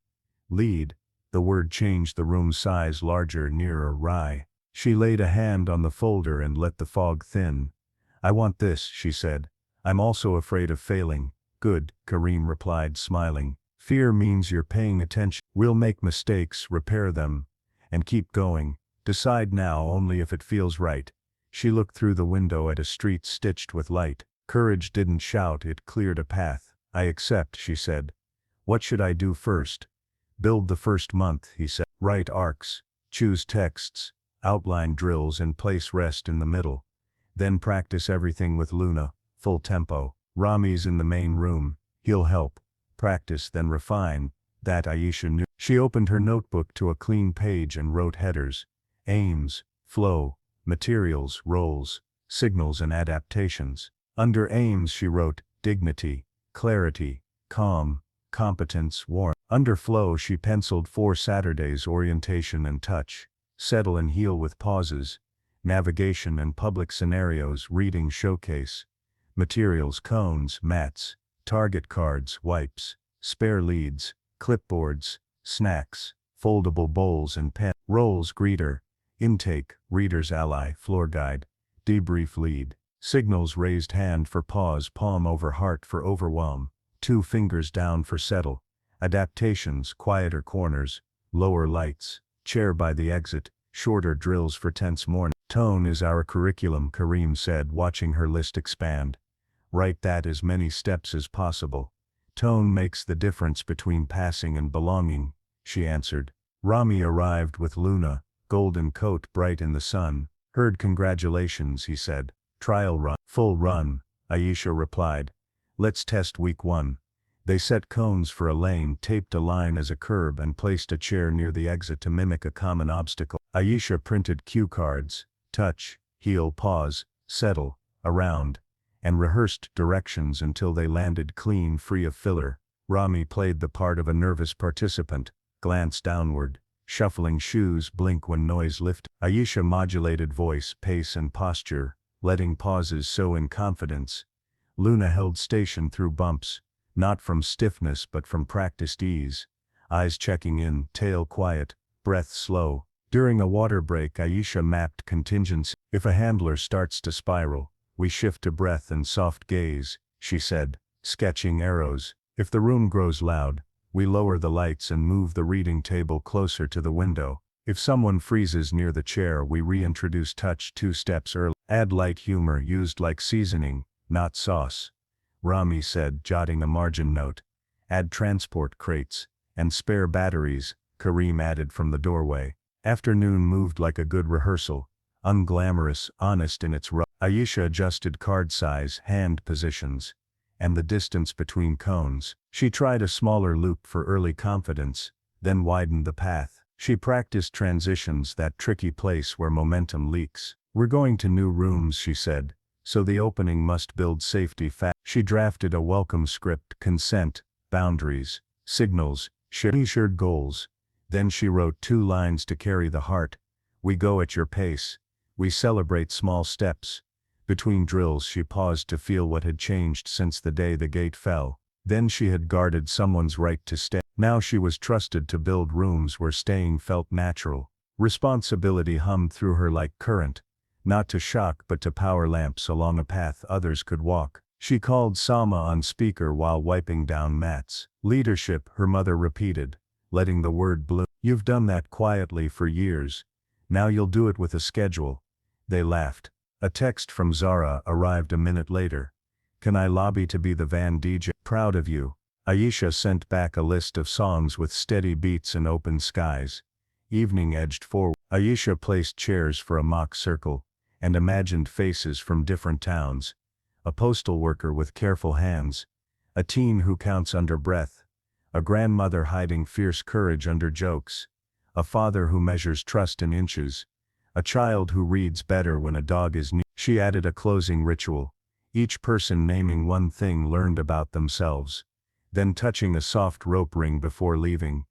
Lead. The word changed the room's size, larger, nearer Rye. She laid a hand on the folder and let the fog thin. I want this, she said. I'm also afraid of failing. Good, Kareem replied, smiling. Fear means you're paying attention. We'll make mistakes, repair them, and keep going. Decide now only if it feels right. She looked through the window at a street stitched with light. Courage didn't shout, it cleared a path. I accept, she said. What should I do first? Build the first month, he said. Write arcs, choose texts, outline drills, and place rest in the middle. Then practice everything with Luna, full tempo. Rami's in the main room, he'll help. Practice then refine, that Aisha knew. She opened her notebook to a clean page and wrote headers, aims, flow, materials, roles, signals and adaptations. Under aims she wrote, dignity, clarity, calm, competence, warmth. Under flow she penciled 4 Saturdays orientation and touch, settle and heal with pauses, navigation and public scenarios reading showcase, materials cones, mats, target cards, wipes, spare leads, clipboards, snacks, foldable bowls and pen, roles greeter, intake, reader's ally, floor guide, debrief lead, signals raised hand for pause, palm over heart for overwhelm, 2 fingers down for settle, adaptations, quieter corners, lower lights, chair by the exit, shorter drills for tense morning. Tone is our curriculum, Kareem said, watching her list expand. Write that as many steps as possible. Tone makes the difference between passing and belonging, she answered. Rami arrived with Luna, golden coat bright in the sun. Heard congratulations, he said. Trial run. Full run, Aisha replied. Let's test week 1. They set cones for a lane, taped a line as a curb and placed a chair near the exit to mimic a common obstacle. Aisha printed cue cards, touch, heel, pause, settle, around, and rehearsed directions until they landed clean, free of filler. Rami played the part of a nervous participant, glance downward, shuffling shoes, blink when noise lifted. Aisha modulated voice, pace and posture, letting pauses sow in confidence. Luna held station through bumps, not from stiffness but from practiced ease. Eyes checking in, tail quiet, breath slow. During a water break, Aisha mapped contingency. If a handler starts to spiral, we shift to breath and soft gaze, she said, sketching arrows. If the room grows loud, we lower the lights and move the reading table closer to the window. If someone freezes near the chair, we reintroduce touch 2 steps early. Add light humor used like seasoning, not sauce, Rami said, jotting a margin note. Add transport crates and spare batteries, Kareem added from the doorway. Afternoon moved like a good rehearsal, unglamorous, honest in its rough. Aisha adjusted card size, hand positions, and the distance between cones. She tried a smaller loop for early confidence, then widened the path. She practiced transitions, that tricky place where momentum leaks. We're going to new rooms, she said, so the opening must build safety fast. She drafted a welcome script, consent, boundaries, signals, shared goals. Then she wrote 2 lines to carry the heart. We go at your pace. We celebrate small steps. Between drills she paused to feel what had changed since the day the gate fell. Then she had guarded someone's right to stay. Now she was trusted to build rooms where staying felt natural. Responsibility hummed through her like current, not to shock but to power lamps along a path others could walk. She called Salma on speaker while wiping down mats. Leadership, her mother repeated, letting the word bloom. You've done that quietly for years. Now you'll do it with a schedule. They laughed. A text from Zara arrived a minute later. Can I lobby to be the van DJ? Proud of you. Aisha sent back a list of songs with steady beats and open skies. Evening edged forward. Aisha placed chairs for a mock circle, and imagined faces from different towns. A postal worker with careful hands. A teen who counts under breath. A grandmother hiding fierce courage under jokes. A father who measures trust in inches. A child who reads better when a dog is near. She added a closing ritual, each person naming one thing learned about themselves, then touching a soft rope ring before leaving,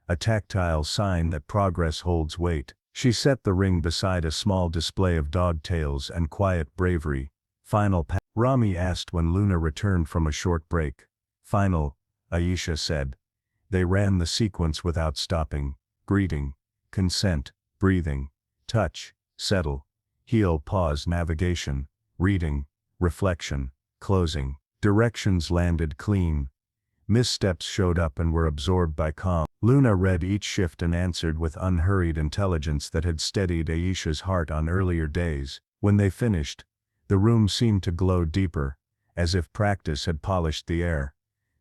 a tactile sign that progress holds weight. She set the ring beside a small display of dog tails and quiet bravery. Final Rami asked when Luna returned from a short break. Final, Aisha said. They ran the sequence without stopping. Greeting, consent, breathing, touch, settle, heel, pause, navigation, reading, reflection, closing. Directions landed clean. Missteps showed up and were absorbed by calm. Luna read each shift and answered with unhurried intelligence that had steadied Aisha's heart on earlier days. When they finished, the room seemed to glow deeper, as if practice had polished the air.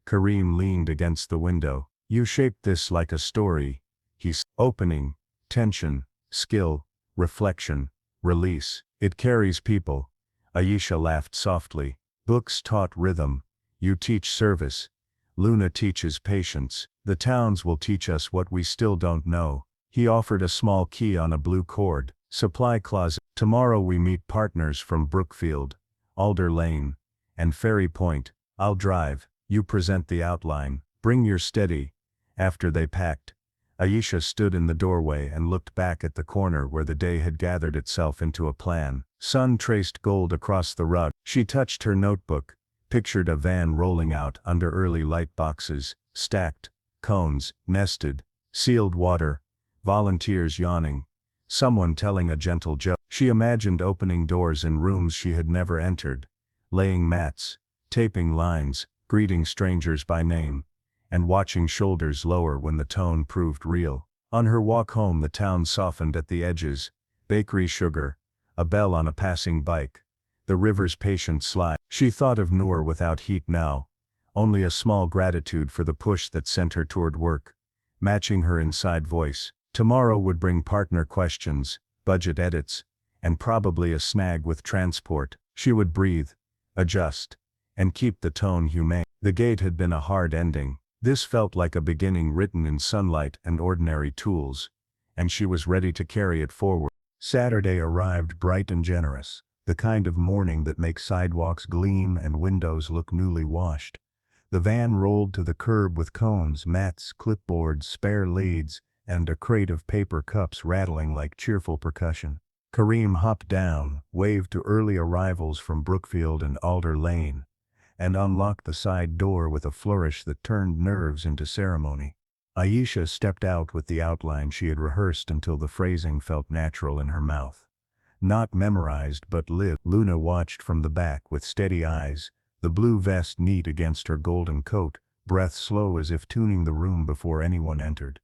Kareem leaned against the window. You shaped this like a story, he said. Opening, tension, skill, reflection, release. It carries people. Aisha laughed softly. Books taught rhythm. You teach service. Luna teaches patience. The towns will teach us what we still don't know. He offered a small key on a blue cord. Supply closet. Tomorrow we meet partners from Brookfield, Alder Lane, and Ferry Point. I'll drive. You present the outline. Bring your steady. After they packed, Aisha stood in the doorway and looked back at the corner where the day had gathered itself into a plan. Sun traced gold across the rug. She touched her notebook, pictured a van rolling out under early light boxes, stacked, cones, nested, sealed water, volunteers yawning, someone telling a gentle joke. She imagined opening doors in rooms she had never entered, laying mats, taping lines, greeting strangers by name, and watching shoulders lower when the tone proved real. On her walk home the town softened at the edges, bakery sugar, a bell on a passing bike, the river's patient slide. She thought of Noor without heat now, only a small gratitude for the push that sent her toward work, matching her inside voice. Tomorrow would bring partner questions, budget edits, and probably a snag with transport. She would breathe, adjust, and keep the tone humane. The gate had been a hard ending. This felt like a beginning written in sunlight and ordinary tools, and she was ready to carry it forward. Saturday arrived bright and generous, the kind of morning that makes sidewalks gleam and windows look newly washed. The van rolled to the curb with cones, mats, clipboards, spare leads, and a crate of paper cups rattling like cheerful percussion. Kareem hopped down, waved to early arrivals from Brookfield and Alder Lane, and unlocked the side door with a flourish that turned nerves into ceremony. Aisha stepped out with the outline she had rehearsed until the phrasing felt natural in her mouth. Not memorized but lived. Luna watched from the back with steady eyes, the blue vest neat against her golden coat, breath slow as if tuning the room before anyone entered.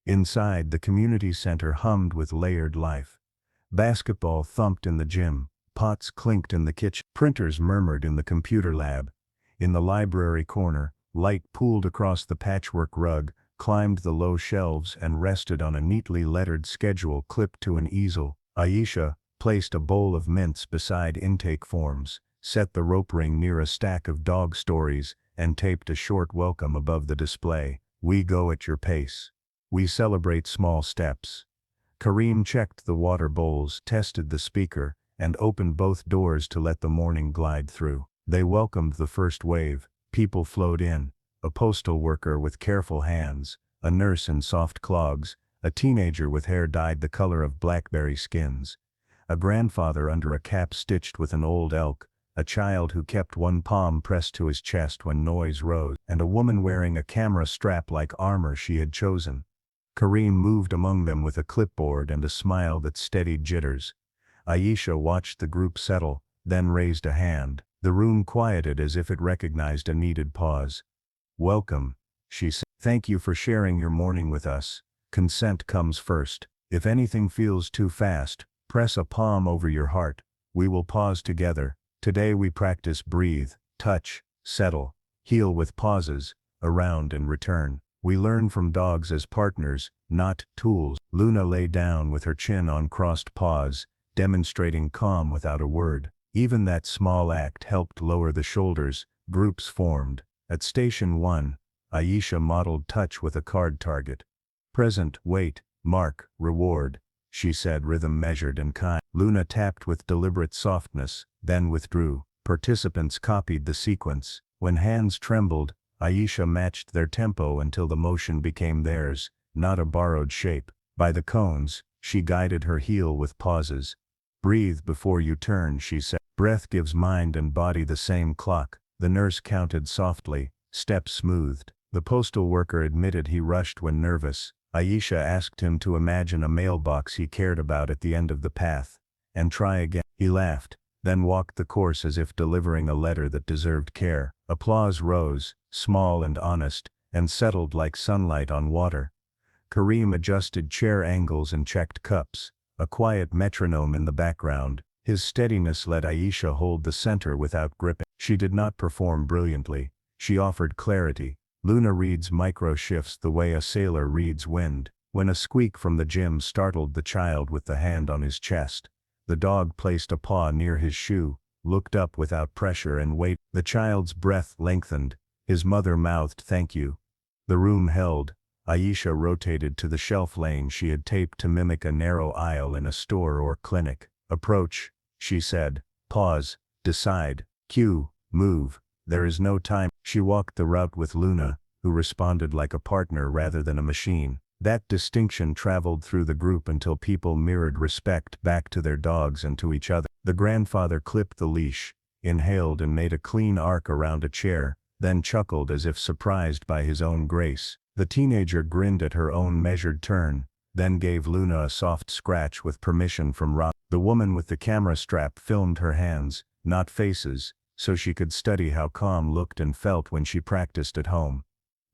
Inside, the community center hummed with layered life. Basketball thumped in the gym, pots clinked in the kitchen, printers murmured in the computer lab. In the library corner, light pooled across the patchwork rug, climbed the low shelves and rested on a neatly lettered schedule clipped to an easel. Aisha placed a bowl of mints beside intake forms, set the rope ring near a stack of dog stories, and taped a short welcome above the display. We go at your pace. We celebrate small steps. Kareem checked the water bowls, tested the speaker, and opened both doors to let the morning glide through. They welcomed the first wave. People flowed in, a postal worker with careful hands, a nurse in soft clogs, a teenager with hair dyed the color of blackberry skins, a grandfather under a cap stitched with an old elk, a child who kept one palm pressed to his chest when noise rose, and a woman wearing a camera strap like armor she had chosen. Kareem moved among them with a clipboard and a smile that steadied jitters. Aisha watched the group settle, then raised a hand. The room quieted as if it recognized a needed pause. Welcome, she said. Thank you for sharing your morning with us. Consent comes first. If anything feels too fast, press a palm over your heart. We will pause together. Today we practice breathe, touch, settle, heal with pauses, around and return. We learn from dogs as partners, not tools. Luna lay down with her chin on crossed paws, demonstrating calm without a word. Even that small act helped lower the shoulders. Groups formed. At Station 1, Aisha modeled touch with a card target. Present, wait, mark, reward, she said, rhythm measured and kind. Luna tapped with deliberate softness, then withdrew. Participants copied the sequence. When hands trembled, Aisha matched their tempo until the motion became theirs, not a borrowed shape. By the cones, she guided her heel with pauses. Breathe before you turn, she said. Breath gives mind and body the same clock. The nurse counted softly, steps smoothed. The postal worker admitted he rushed when nervous. Aisha asked him to imagine a mailbox he cared about at the end of the path, and try again. He laughed, then walked the course as if delivering a letter that deserved care. Applause rose, small and honest, and settled like sunlight on water. Kareem adjusted chair angles and checked cups, a quiet metronome in the background. His steadiness let Aisha hold the center without gripping. She did not perform brilliantly. She offered clarity. Luna reads micro shifts the way a sailor reads wind. When a squeak from the gym startled the child with the hand on his chest, the dog placed a paw near his shoe. looked up without pressure and waited. The child's breath lengthened. His mother mouthed thank you. The room held. Aisha rotated to the shelf lane she had taped to mimic a narrow aisle in a store or clinic. Approach, she said. Pause. Decide. Cue. Move. There is no time. She walked the route with Luna, who responded like a partner rather than a machine. That distinction traveled through the group until people mirrored respect back to their dogs and to each other. The grandfather clipped the leash, inhaled and made a clean arc around a chair, then chuckled as if surprised by his own grace. The teenager grinned at her own measured turn, then gave Luna a soft scratch with permission from Rob. The woman with the camera strap filmed her hands, not faces, so she could study how calm looked and felt when she practiced at home.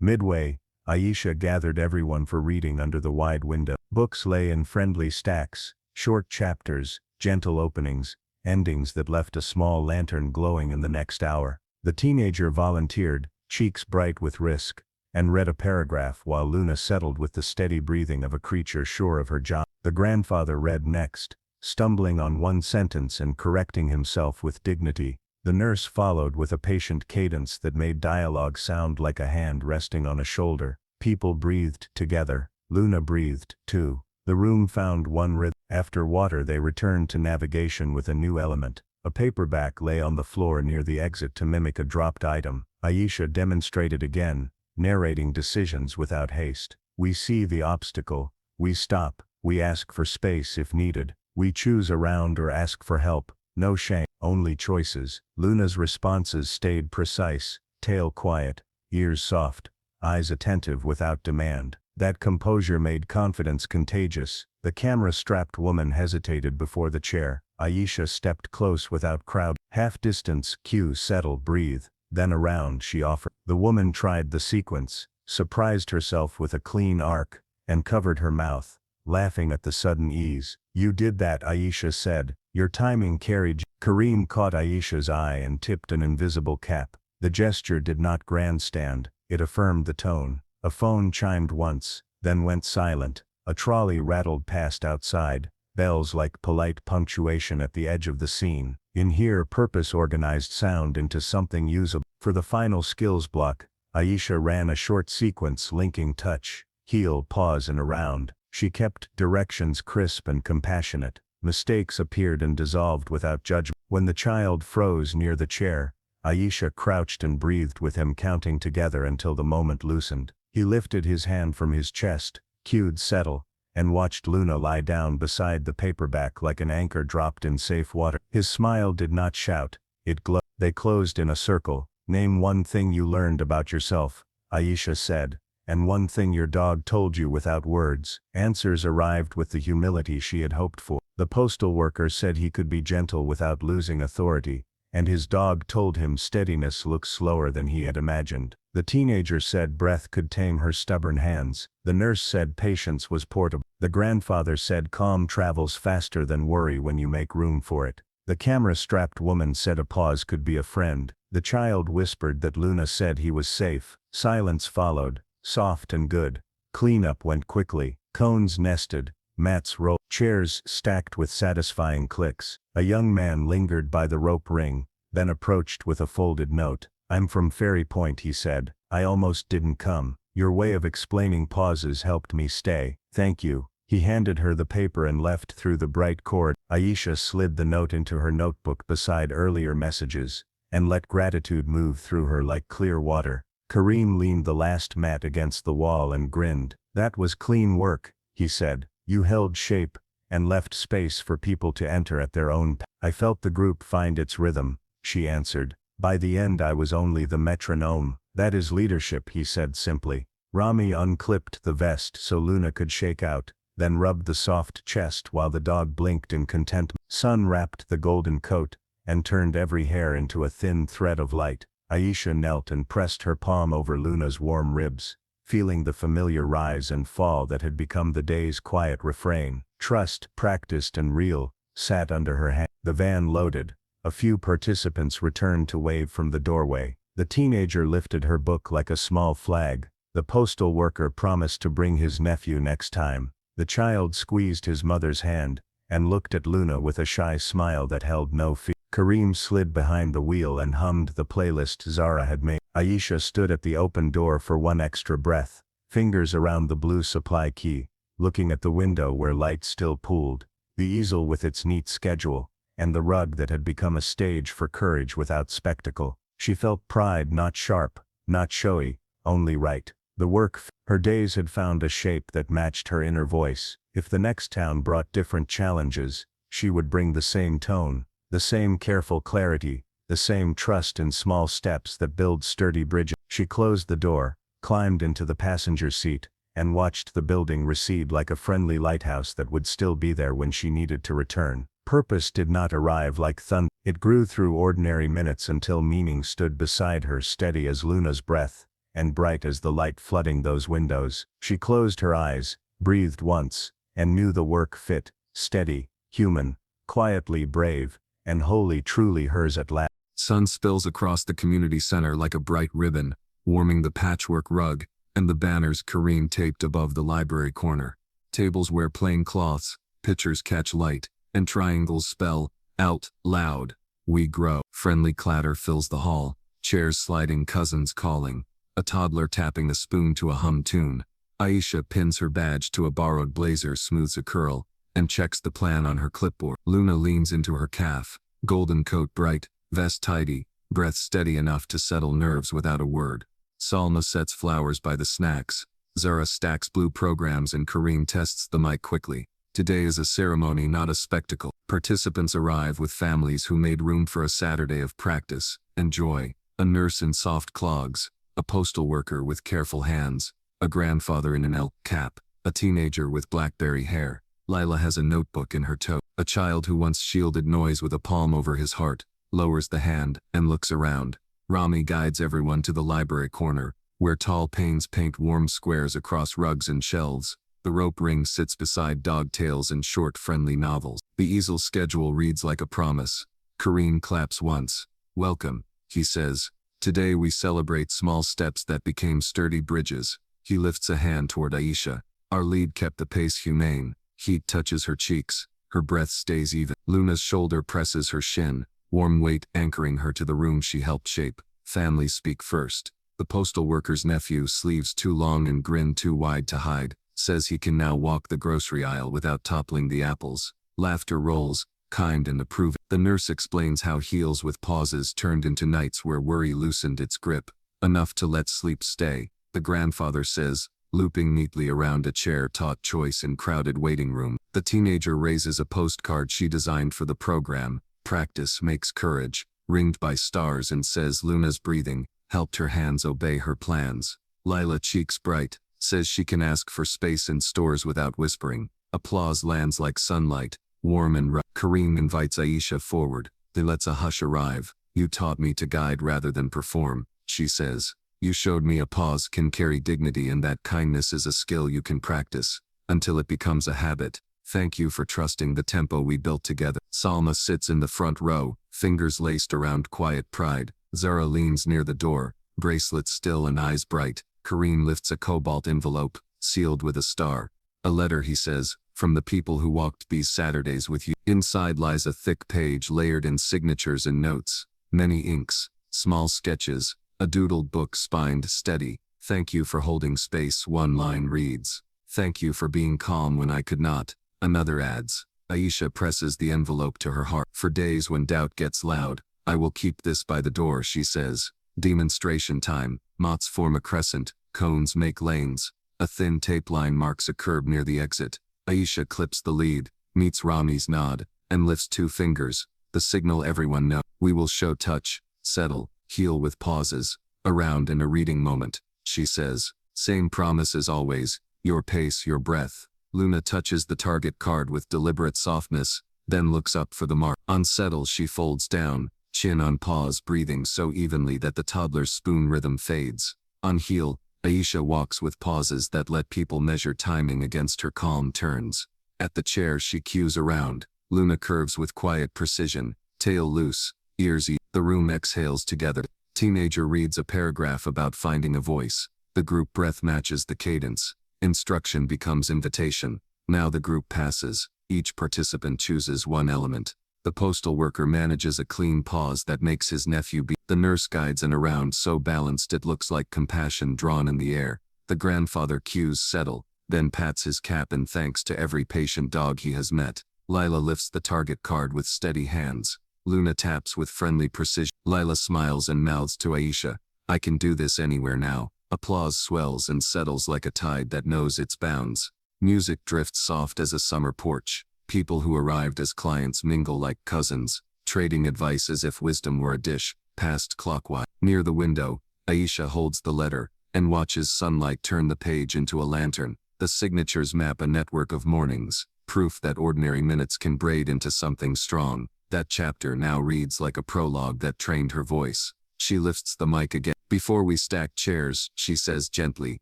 Midway, Aisha gathered everyone for reading under the wide window. Books lay in friendly stacks, short chapters, gentle openings, endings that left a small lantern glowing in the next hour. The teenager volunteered, cheeks bright with risk, and read a paragraph while Luna settled with the steady breathing of a creature sure of her job. The grandfather read next, stumbling on one sentence and correcting himself with dignity. The nurse followed with a patient cadence that made dialogue sound like a hand resting on a shoulder. People breathed together. Luna breathed, too. The room found one rhythm. After water they returned to navigation with a new element. A paperback lay on the floor near the exit to mimic a dropped item. Aisha demonstrated again, narrating decisions without haste. We see the obstacle. We stop. We ask for space if needed. We choose around or ask for help. No shame, only choices. Luna's responses stayed precise, tail quiet, ears soft, eyes attentive without demand. That composure made confidence contagious. The camera-strapped woman hesitated before the chair. Aisha stepped close without crowd. Half distance, cue, settle, breathe. Then around, she offered. The woman tried the sequence, surprised herself with a clean arc, and covered her mouth, laughing at the sudden ease. You did that, Aisha said. Your timing carried. Kareem caught Aisha's eye and tipped an invisible cap. The gesture did not grandstand, it affirmed the tone. A phone chimed once, then went silent. A trolley rattled past outside, bells like polite punctuation at the edge of the scene. In here, purpose organized sound into something usable. For the final skills block, Aisha ran a short sequence linking touch, heel, pause and around. She kept directions crisp and compassionate. Mistakes appeared and dissolved without judgment. When the child froze near the chair, Aisha crouched and breathed with him, counting together until the moment loosened. He lifted his hand from his chest, cued settle, and watched Luna lie down beside the paperback like an anchor dropped in safe water. His smile did not shout, it glowed. They closed in a circle. Name one thing you learned about yourself, Aisha said, and one thing your dog told you without words. Answers arrived with the humility she had hoped for. The postal worker said he could be gentle without losing authority, and his dog told him steadiness looked slower than he had imagined. The teenager said breath could tame her stubborn hands. The nurse said patience was portable. The grandfather said calm travels faster than worry when you make room for it. The camera-strapped woman said a pause could be a friend. The child whispered that Luna said he was safe. Silence followed, soft and good. Cleanup went quickly. Cones nested, mats rolled, chairs stacked with satisfying clicks. A young man lingered by the rope ring, then approached with a folded note. I'm from Fairy Point, he said. I almost didn't come. Your way of explaining pauses helped me stay. Thank you. He handed her the paper and left through the bright corridor. Aisha slid the note into her notebook beside earlier messages, and let gratitude move through her like clear water. Kareem leaned the last mat against the wall and grinned. That was clean work, he said. You held shape, and left space for people to enter at their own pace. I felt the group find its rhythm, she answered. By the end I was only the metronome. That is leadership, he said simply. Rami unclipped the vest so Luna could shake out, then rubbed the soft chest while the dog blinked in contentment. Sun wrapped the golden coat, and turned every hair into a thin thread of light. Aisha knelt and pressed her palm over Luna's warm ribs, feeling the familiar rise and fall that had become the day's quiet refrain. Trust, practiced and real, sat under her hand. The van loaded. A few participants returned to wave from the doorway. The teenager lifted her book like a small flag. The postal worker promised to bring his nephew next time. The child squeezed his mother's hand, and looked at Luna with a shy smile that held no fear. Kareem slid behind the wheel and hummed the playlist Zara had made. Aisha stood at the open door for one extra breath, fingers around the blue supply key, looking at the window where light still pooled, the easel with its neat schedule, and the rug that had become a stage for courage without spectacle. She felt pride not sharp, not showy, only right. The work, her days had found a shape that matched her inner voice. If the next town brought different challenges, she would bring the same tone, the same careful clarity, the same trust in small steps that build sturdy bridges. She closed the door, climbed into the passenger seat, and watched the building recede like a friendly lighthouse that would still be there when she needed to return. Purpose did not arrive like thunder. It grew through ordinary minutes until meaning stood beside her, steady as Luna's breath, and bright as the light flooding those windows. She closed her eyes, breathed once, and knew the work fit, steady, human, quietly brave, and wholly truly hers at last. Sun spills across the community center like a bright ribbon, warming the patchwork rug and the banners Kareem taped above the library corner. Tables wear plain cloths, pictures catch light, and triangles spell, out loud, we grow. Friendly clatter fills the hall, chairs sliding, cousins calling, a toddler tapping a spoon to a hum tune. Aisha pins her badge to a borrowed blazer, smooths a curl, and checks the plan on her clipboard. Luna leans into her calf, golden coat bright, vest tidy, breath steady enough to settle nerves without a word. Salma sets flowers by the snacks. Zara stacks blue programs and Kareem tests the mic quickly. Today is a ceremony, not a spectacle. Participants arrive with families who made room for a Saturday of practice and joy. A nurse in soft clogs, a postal worker with careful hands, a grandfather in an elk cap, a teenager with blackberry hair. Lila has a notebook in her tote. A child who once shielded noise with a palm over his heart lowers the hand and looks around. Rami guides everyone to the library corner, where tall panes paint warm squares across rugs and shelves. The rope ring sits beside dog tails and short, friendly novels. The easel schedule reads like a promise. Kareem claps once. Welcome, he says. Today we celebrate small steps that became sturdy bridges. He lifts a hand toward Aisha. Our lead kept the pace humane. Heat touches her cheeks. Her breath stays even. Luna's shoulder presses her shin, warm weight anchoring her to the room she helped shape. Families speak first. The postal worker's nephew, sleeves too long and grin too wide to hide, says he can now walk the grocery aisle without toppling the apples. Laughter rolls, kind and approving. The nurse explains how heels with pauses turned into nights where worry loosened its grip, enough to let sleep stay. The grandfather says, looping neatly around a chair, taught choice in crowded waiting room. The teenager raises a postcard she designed for the program. Practice makes courage, ringed by stars, and says Luna's breathing helped her hands obey her plans. Lila, cheeks bright, says she can ask for space in stores without whispering. Applause lands like sunlight, warm and Kareem invites Aisha forward. They lets a hush arrive. You taught me to guide rather than perform, she says. You showed me a pause can carry dignity, and that kindness is a skill you can practice until it becomes a habit. Thank you for trusting the tempo we built together. Salma sits in the front row, fingers laced around quiet pride. Zara leans near the door, bracelet still and eyes bright. Kareem lifts a cobalt envelope, sealed with a star. A letter, he says, from the people who walked these Saturdays with you. Inside lies a thick page layered in signatures and notes, many inks, small sketches, a doodled book spined steady. Thank you for holding space, one line reads. Thank you for being calm when I could not. Another adds. Aisha presses the envelope to her heart. For days when doubt gets loud, I will keep this by the door, she says. Demonstration time. Mots form a crescent, cones make lanes. A thin tape line marks a curb near the exit. Aisha clips the lead, meets Rami's nod, and lifts two fingers, the signal everyone knows. We will show touch, settle, heal with pauses, around in a reading moment, she says. Same promise as always, your pace, your breath. Luna touches the target card with deliberate softness, then looks up for the mark. On settle, she folds down, chin on pause, breathing so evenly that the toddler's spoon rhythm fades. On heal, Aisha walks with pauses that let people measure timing against her calm turns. At the chair she cues around. Luna curves with quiet precision, tail loose, ears eat. The room exhales together. Teenager reads a paragraph about finding a voice. The group breath matches the cadence. Instruction becomes invitation. Now the group passes. Each participant chooses one element. The postal worker manages a clean pause that makes his nephew be. The nurse guides an around so balanced it looks like compassion drawn in the air. The grandfather cues settle, then pats his cap in thanks to every patient dog he has met. Lila lifts the target card with steady hands. Luna taps with friendly precision. Lila smiles and mouths to Aisha, "I can do this anywhere now." Applause swells and settles like a tide that knows its bounds. Music drifts soft as a summer porch. People who arrived as clients mingle like cousins, trading advice as if wisdom were a dish, passed clockwise. Near the window, Aisha holds the letter and watches sunlight turn the page into a lantern. The signatures map a network of mornings, proof that ordinary minutes can braid into something strong. That chapter now reads like a prologue that trained her voice. She lifts the mic again. "Before we stack chairs," she says gently,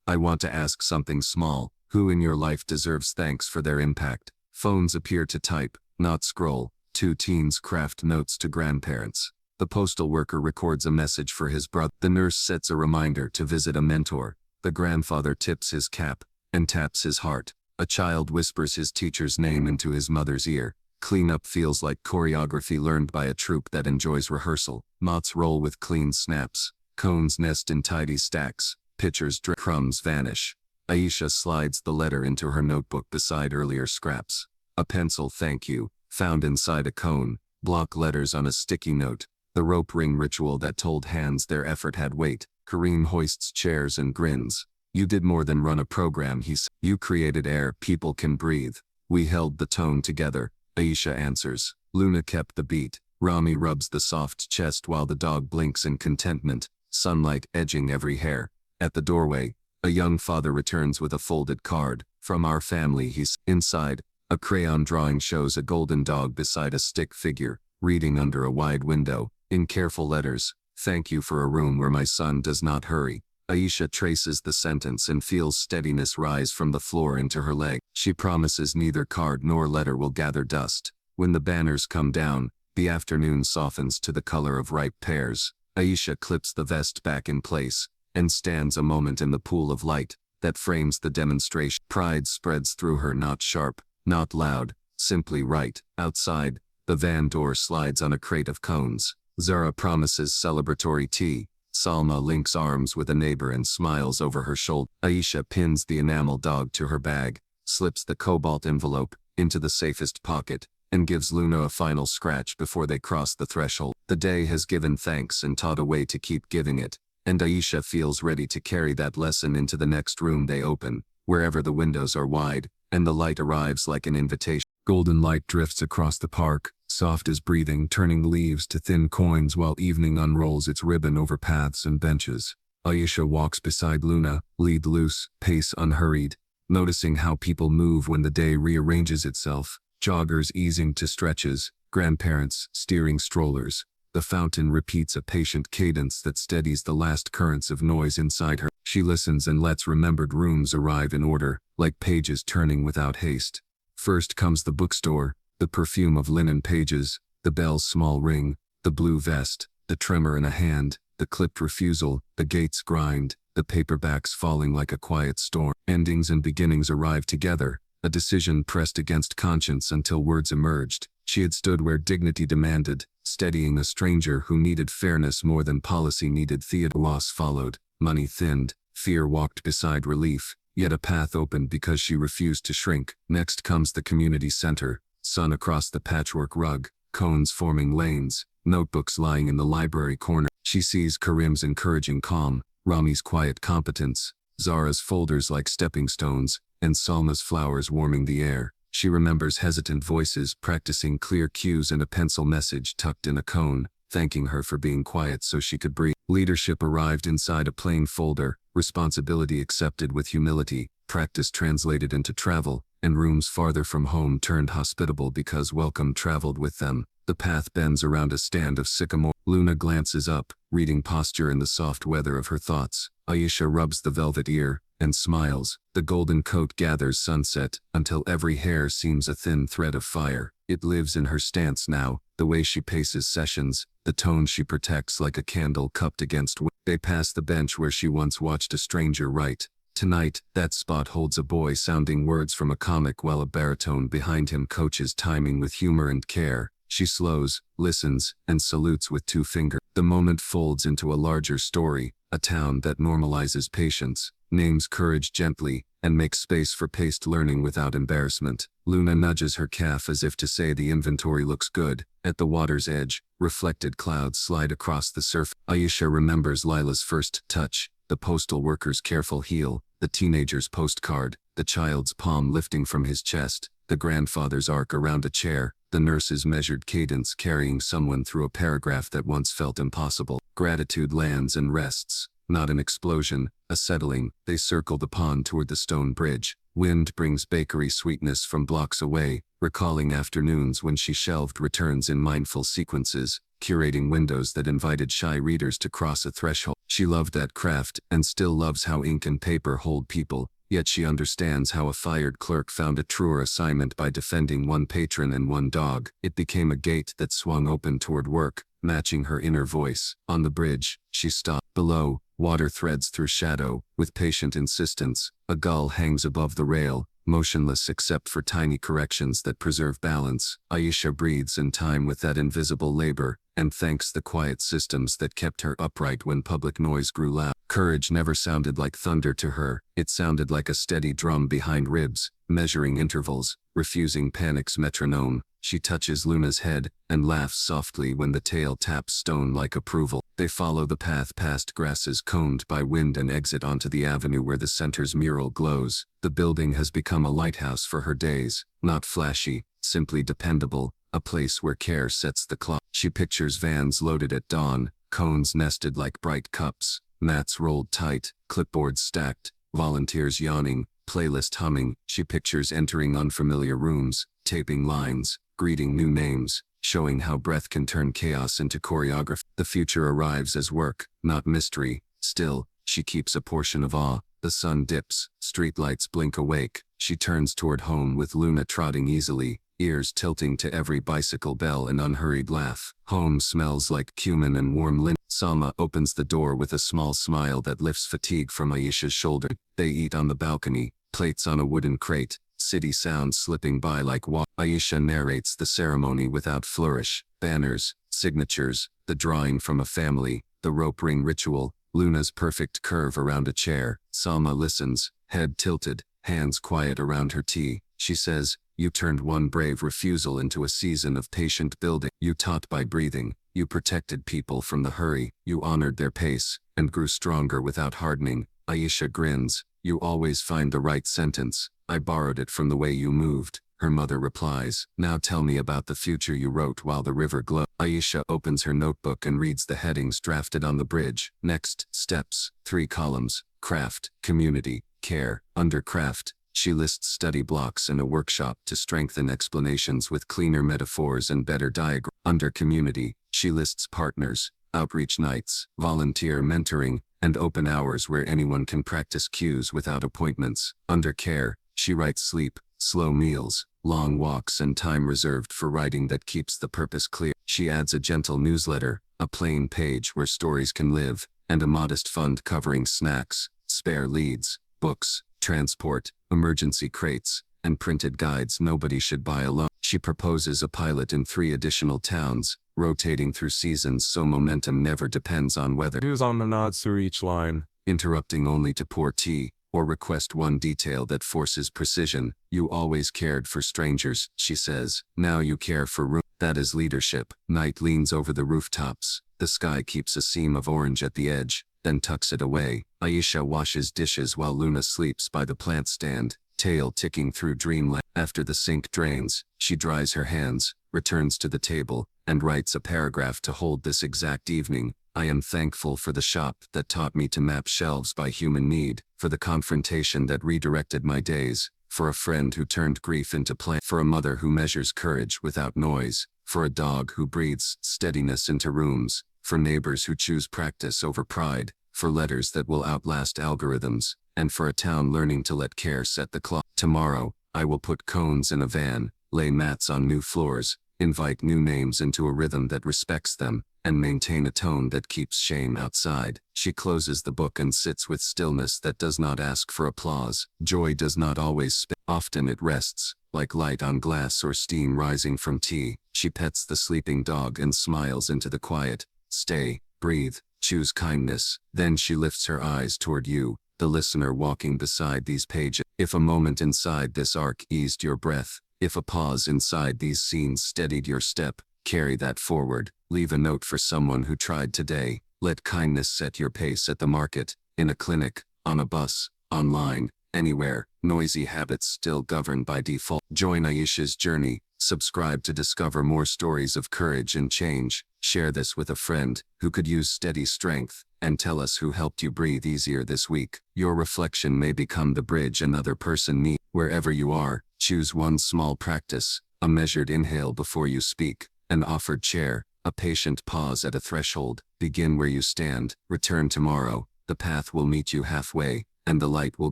"I want to ask something small. Who in your life deserves thanks for their impact?" Phones appear to type, not scroll. Two teens craft notes to grandparents. The postal worker records a message for his brother. The nurse sets a reminder to visit a mentor. The grandfather tips his cap and taps his heart. A child whispers his teacher's name into his mother's ear. Cleanup feels like choreography learned by a troupe that enjoys rehearsal. Moths roll with clean snaps. Cones nest in tidy stacks. Pitchers drip. Crumbs vanish. Aisha slides the letter into her notebook beside earlier scraps. A pencil "thank you" found inside a cone. Block letters on a sticky note. The rope ring ritual that told hands their effort had weight. Kareem hoists chairs and grins. "You did more than run a program," he said. "You created air people can breathe." "We held the tone together," Aisha answers. Luna kept the beat. Rami rubs the soft chest while the dog blinks in contentment, sunlight edging every hair. At the doorway, a young father returns with a folded card. "From our family," he's. Inside, a crayon drawing shows a golden dog beside a stick figure, reading under a wide window. In careful letters, "Thank you for a room where my son does not hurry." Aisha traces the sentence and feels steadiness rise from the floor into her leg. She promises neither card nor letter will gather dust. When the banners come down, the afternoon softens to the color of ripe pears. Aisha clips the vest back in place and stands a moment in the pool of light that frames the demonstration. Pride spreads through her, not sharp, not loud, simply right. Outside, the van door slides on a crate of cones. Zara promises celebratory tea. Salma links arms with a neighbor and smiles over her shoulder. Aisha pins the enamel dog to her bag, slips the cobalt envelope into the safest pocket, and gives Luna a final scratch before they cross the threshold. The day has given thanks and taught a way to keep giving it, and Aisha feels ready to carry that lesson into the next room they open, wherever the windows are wide, and the light arrives like an invitation. Golden light drifts across the park, soft as breathing, turning leaves to thin coins while evening unrolls its ribbon over paths and benches. Aisha walks beside Luna, lead loose, pace unhurried, noticing how people move when the day rearranges itself. Joggers easing to stretches, grandparents steering strollers. The fountain repeats a patient cadence that steadies the last currents of noise inside her. She listens and lets remembered rooms arrive in order, like pages turning without haste. First comes the bookstore, the perfume of linen pages, the bell's small ring, the blue vest, the tremor in a hand, the clipped refusal, the gates grind, the paperbacks falling like a quiet storm. Endings and beginnings arrive together, a decision pressed against conscience until words emerged. She had stood where dignity demanded, steadying a stranger who needed fairness more than policy needed. Loss followed, money thinned, fear walked beside relief, yet a path opened because she refused to shrink. Next comes the community center, sun across the patchwork rug, cones forming lanes, notebooks lying in the library corner. She sees Karim's encouraging calm, Rami's quiet competence, Zara's folders like stepping stones, and Salma's flowers warming the air. She remembers hesitant voices practicing clear cues and a pencil message tucked in a cone, thanking her for being quiet so she could breathe. Leadership arrived inside a plain folder, responsibility accepted with humility, practice translated into travel, and rooms farther from home turned hospitable because welcome traveled with them. The path bends around a stand of sycamore. Luna glances up, reading posture in the soft weather of her thoughts. Aisha rubs the velvet ear and smiles. The golden coat gathers sunset until every hair seems a thin thread of fire. It lives in her stance now, the way she paces sessions, the tone she protects like a candle cupped against wind. They pass the bench where she once watched a stranger write. Tonight, that spot holds a boy sounding words from a comic while a baritone behind him coaches timing with humor and care. She slows, listens, and salutes with 2 fingers. The moment folds into a larger story, a town that normalizes patience, names courage gently, and makes space for paced learning without embarrassment. Luna nudges her calf as if to say the inventory looks good. At the water's edge, reflected clouds slide across the surface. Aisha remembers Lila's first touch, the postal worker's careful heel, the teenager's postcard, the child's palm lifting from his chest, the grandfather's arc around a chair, the nurse's measured cadence carrying someone through a paragraph that once felt impossible. Gratitude lands and rests. Not an explosion, a settling. They circle the pond toward the stone bridge. Wind brings bakery sweetness from blocks away, recalling afternoons when she shelved returns in mindful sequences, curating windows that invited shy readers to cross a threshold. She loved that craft and still loves how ink and paper hold people, yet she understands how a fired clerk found a truer assignment by defending one patron and one dog. It became a gate that swung open toward work, matching her inner voice. On the bridge, she stopped. Below, water threads through shadow. With patient insistence, a gull hangs above the rail, motionless except for tiny corrections that preserve balance. Aisha breathes in time with that invisible labor, and thanks the quiet systems that kept her upright when public noise grew loud. Courage never sounded like thunder to her. It sounded like a steady drum behind ribs, measuring intervals, refusing panic's metronome. She touches Luna's head, and laughs softly when the tail taps stone like approval. They follow the path past grasses combed by wind and exit onto the avenue where the center's mural glows. The building has become a lighthouse for her days, not flashy, simply dependable, a place where care sets the clock. She pictures vans loaded at dawn, cones nested like bright cups, mats rolled tight, clipboards stacked, volunteers yawning, playlist humming. She pictures entering unfamiliar rooms, taping lines, greeting new names, showing how breath can turn chaos into choreography. The future arrives as work, not mystery. Still, she keeps a portion of awe. The sun dips, streetlights blink awake. She turns toward home with Luna trotting easily, ears tilting to every bicycle bell and unhurried laugh. Home smells like cumin and warm linen. Salma opens the door with a small smile that lifts fatigue from Aisha's shoulder. They eat on the balcony, plates on a wooden crate, city sounds slipping by like water. Aisha narrates the ceremony without flourish. Banners, signatures, the drawing from a family, the rope ring ritual, Luna's perfect curve around a chair. Salma listens, head tilted, hands quiet around her tea. She says, "You turned one brave refusal into a season of patient building. You taught by breathing. You protected people from the hurry. You honored their pace, and grew stronger without hardening." Aisha grins. "You always find the right sentence. I borrowed it from the way you moved." Her mother replies, "Now tell me about the future you wrote while the river glowed." Aisha opens her notebook and reads the headings drafted on the bridge. Next, steps, 3 columns, craft, community, care. Under craft, she lists study blocks and a workshop to strengthen explanations with cleaner metaphors and better diagrams. Under community, she lists partners, outreach nights, volunteer mentoring, and open hours where anyone can practice cues without appointments. Under care, she writes sleep, slow meals, long walks, and time reserved for writing that keeps the purpose clear. She adds a gentle newsletter, a plain page where stories can live, and a modest fund covering snacks, spare leads, books, transport, emergency crates, and printed guides nobody should buy alone. She proposes a pilot in 3 additional towns, rotating through seasons so momentum never depends on weather. Who's on the nods through each line? Interrupting only to pour tea, or request one detail that forces precision. "You always cared for strangers," she says. "Now you care for room." That is leadership. Night leans over the rooftops. The sky keeps a seam of orange at the edge, then tucks it away. Aisha washes dishes while Luna sleeps by the plant stand, tail ticking through dreamland. After the sink drains, she dries her hands, returns to the table, and writes a paragraph to hold this exact evening. "I am thankful for the shop that taught me to map shelves by human need, for the confrontation that redirected my days, for a friend who turned grief into play, for a mother who measures courage without noise, for a dog who breathes steadiness into rooms, for neighbors who choose practice over pride, for letters that will outlast algorithms, and for a town learning to let care set the clock. Tomorrow, I will put cones in a van, lay mats on new floors, invite new names into a rhythm that respects them, and maintain a tone that keeps shame outside." She closes the book and sits with stillness that does not ask for applause. Joy does not always spin. Often it rests, like light on glass or steam rising from tea. She pets the sleeping dog and smiles into the quiet. Stay, breathe, choose kindness. Then she lifts her eyes toward you, the listener walking beside these pages. If a moment inside this arc eased your breath, if a pause inside these scenes steadied your step, carry that forward. Leave a note for someone who tried today. Let kindness set your pace at the market, in a clinic, on a bus, online, anywhere. Noisy habits still govern by default. Join Aisha's journey. Subscribe to discover more stories of courage and change. Share this with a friend who could use steady strength, and tell us who helped you breathe easier this week. Your reflection may become the bridge another person needs. Wherever you are, choose one small practice, a measured inhale before you speak, an offered chair, a patient pause at a threshold. Begin where you stand, return tomorrow. The path will meet you halfway, and the light will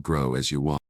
grow as you walk.